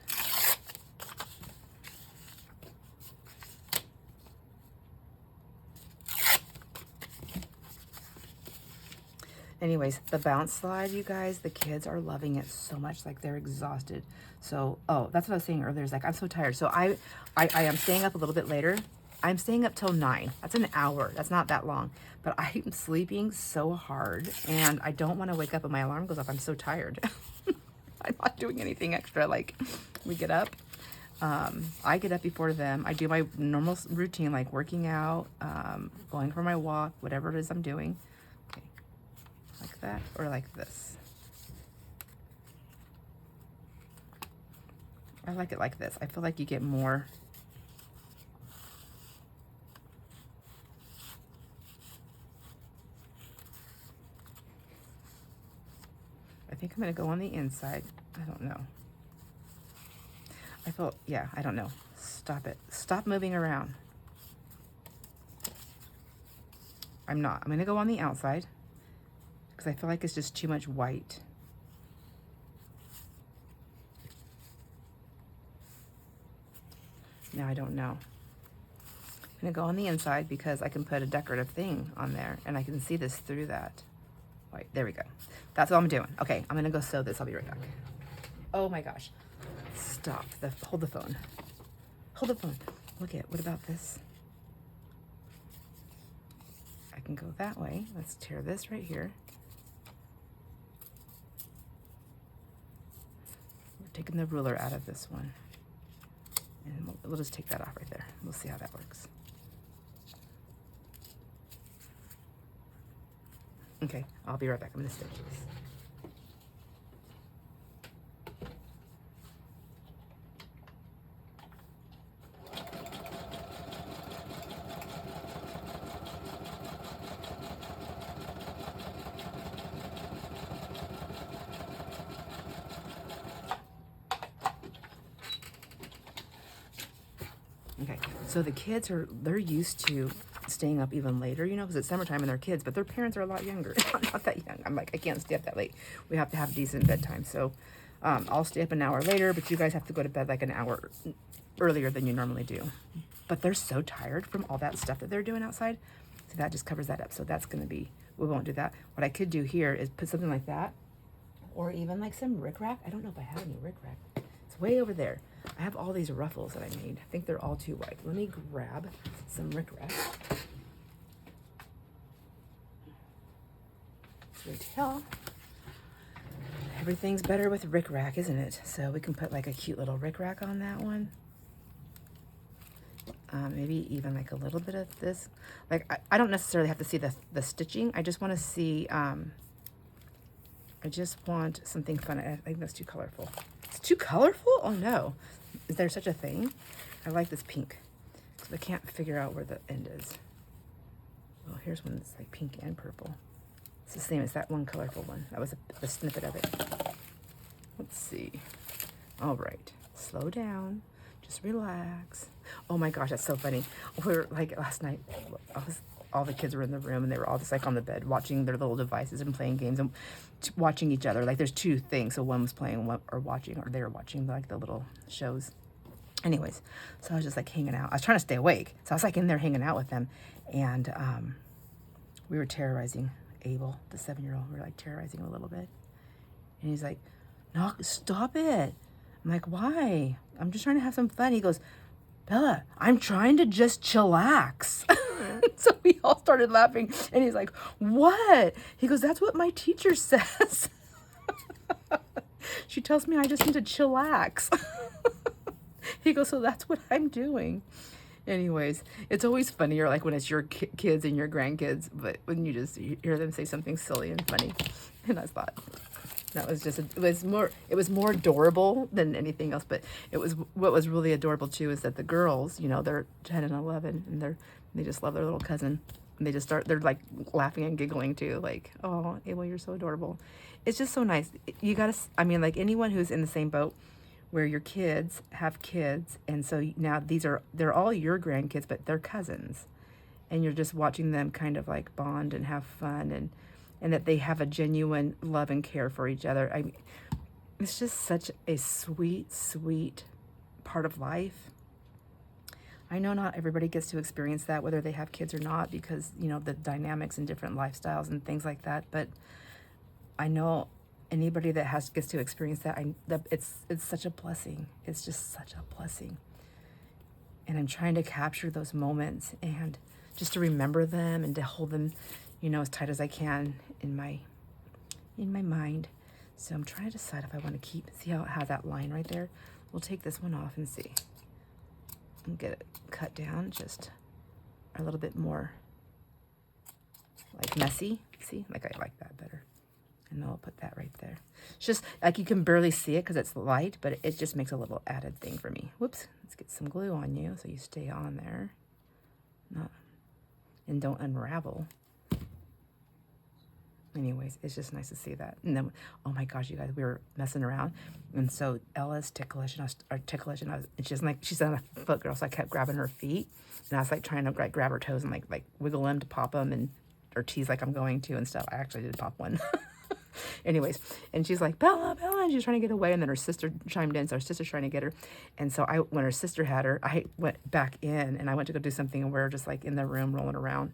Anyways, the bounce slide, you guys, the kids are loving it so much, like they're exhausted. So, oh, that's what I was saying earlier. It's like, I'm so tired. So I am staying up a little bit later I'm staying up till 9. That's an hour. That's not that long. But I'm sleeping so hard, and I don't want to wake up when my alarm goes off. I'm so tired. I'm not doing anything extra. Like, we get up. I get up before them. I do my normal routine, like working out, going for my walk, whatever it is I'm doing. Okay. Like that, or like this. I like it like this. I feel like you get more. I think I'm going to go on the inside. I don't know. I feel, yeah, I don't know. Stop it. Stop moving around. I'm not. I'm going to go on the outside because I feel like it's just too much white. Now I don't know. I'm going to go on the inside because I can put a decorative thing on there and I can see this through that. White. There we go. That's what I'm doing. Okay, I'm going to go sew this. I'll be right back. Oh my gosh. Stop. Hold the phone. Hold the phone. Look at, what about this? I can go that way. Let's tear this right here. We're taking the ruler out of this one. And we'll just take that off right there. We'll see how that works. Okay, I'll be right back. I'm going to stitch this. Okay, so the kids they're used to staying up even later, you know, because it's summertime and they're kids, but their parents are a lot younger. Not that young. I'm like, I can't stay up that late. We have to have decent bedtime. So I'll stay up an hour later, but you guys have to go to bed like an hour earlier than you normally do. But they're so tired from all that stuff that they're doing outside. So that just covers that up. So that's going to be, we won't do that. What I could do here is put something like that, or even like some rickrack. I don't know if I have any rickrack. It's way over there. I have all these ruffles that I made. I think they're all too wide. Let me grab some rickrack. Tell. Everything's better with rickrack, isn't it? So we can put like a cute little rickrack on that one. Maybe even like a little bit of this. Like I don't necessarily have to see the stitching. I just want to see. I just want something fun. I think that's too colorful. It's too colorful? Oh no. Is there such a thing? I like this pink. So I can't figure out where the end is. Well, here's one that's like pink and purple. It's the same as that one colorful one. That was a snippet of it. Let's see. All right. Slow down. Just relax. Oh my gosh, that's so funny. We were like last night, all the kids were in the room and they were all just like on the bed watching their little devices and playing games and watching each other. Like there's two things. So one was playing or watching, or they were watching like the little shows. Anyways, so I was just like hanging out. I was trying to stay awake. So I was like in there hanging out with them. And we were terrorizing Abel, the 7-year-old. We were like terrorizing him a little bit. And he's like, no, stop it. I'm like, why? I'm just trying to have some fun. He goes, Bella, I'm trying to just chillax. So we all started laughing. And he's like, what? He goes, that's what my teacher says. She tells me I just need to chillax. He goes, so that's what I'm doing. Anyways, it's always funnier like when it's your kids and your grandkids, but when you just hear them say something silly and funny. And I thought that was just, it was more adorable than anything else. But what was really adorable too is that the girls, you know, they're 10 and 11 and they just love their little cousin. And they're like laughing and giggling too. Like, oh, Abel, you're so adorable. It's just so nice. You gotta, I mean, like anyone who's in the same boat where your kids have kids, and so now they're all your grandkids, but they're cousins, and you're just watching them kind of like bond and have fun, and that they have a genuine love and care for each other. I mean, it's just such a sweet part of life. I know not everybody gets to experience that, whether they have kids or not, because you know the dynamics and different lifestyles and things like that. But I know anybody that gets to experience that, it's such a blessing. It's just such a blessing. And I'm trying to capture those moments and just to remember them and to hold them, you know, as tight as I can in my mind. So I'm trying to decide if I want to keep, see how it has that line right there? We'll take this one off and see. And get it cut down just a little bit more like messy. See, like I like that better. And then I'll put that right there. It's just like you can barely see it because it's light, but it just makes a little added thing for me. Whoops, let's get some glue on you so you stay on there. And don't unravel. Anyways, it's just nice to see that. And then, oh my gosh, you guys, we were messing around. And so Ella's ticklish, and and she's like, she's on a foot girl, so I kept grabbing her feet. And I was like trying to like grab her toes and like wiggle them to pop them and or tease like I'm going to and stuff. I actually did pop one. Anyways, and she's like, Bella, Bella, and she's trying to get away. And then her sister chimed in, so her sister's trying to get her. And so when her sister had her, I went back in and I went to go do something, and we were just like in the room rolling around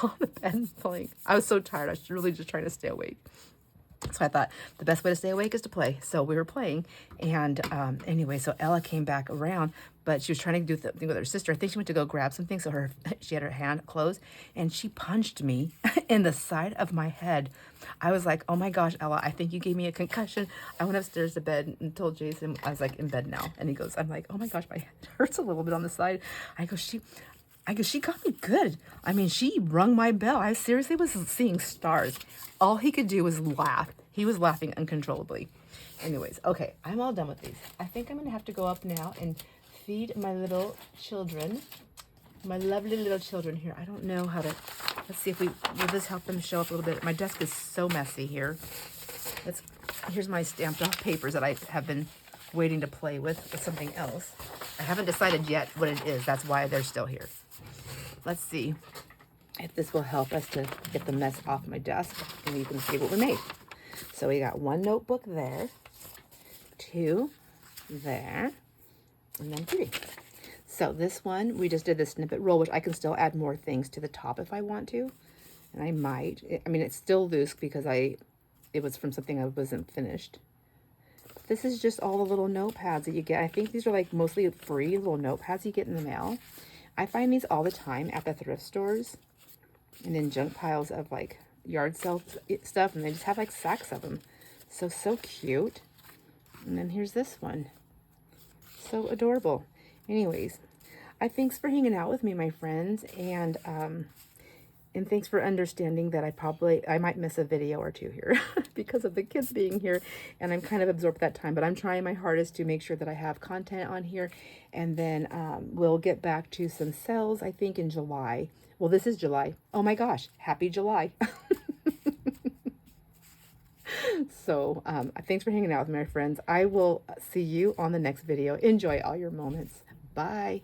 on the bed playing. I was so tired. I was really just trying to stay awake. So I thought the best way to stay awake is to play. So we were playing. And anyway, so Ella came back around, but she was trying to do something with her sister. I think she went to go grab something. So she had her hand closed and she punched me in the side of my head. I was like, oh my gosh, Ella, I think you gave me a concussion. I went upstairs to bed and told Jason I was like in bed now. And he goes, I'm like, oh my gosh, my head hurts a little bit on the side. I go, she got me good. I mean, she rung my bell. I seriously was seeing stars. All he could do was laugh. He was laughing uncontrollably. Anyways, okay, I'm all done with these. I think I'm going to have to go up now and feed my little children, my lovely little children here. I don't know how to, let's see if will this help them show up a little bit. My desk is so messy here. Here's my stamped off papers that I have been waiting to play with something else. I haven't decided yet what it is. That's why they're still here. Let's see if this will help us to get the mess off my desk and you can see what we made. So we got one notebook there, two there, and then three. So this one, we just did the snippet roll, which I can still add more things to the top if I want to. And I might. I mean, it's still loose because it was from something I wasn't finished. This is just all the little notepads that you get. I think these are like mostly free little notepads you get in the mail. I find these all the time at the thrift stores and in junk piles of like yard sale stuff, and they just have like sacks of them. So cute. And then here's this one. So adorable. Anyways, thanks for hanging out with me, my friends, and thanks for understanding that I might miss a video or two here because of the kids being here, and I'm kind of absorbed that time, but I'm trying my hardest to make sure that I have content on here, and then we'll get back to some sales, I think, in July. Well, this is July. Oh my gosh, happy July. So thanks for hanging out with me, my friends. I will see you on the next video. Enjoy all your moments. Bye.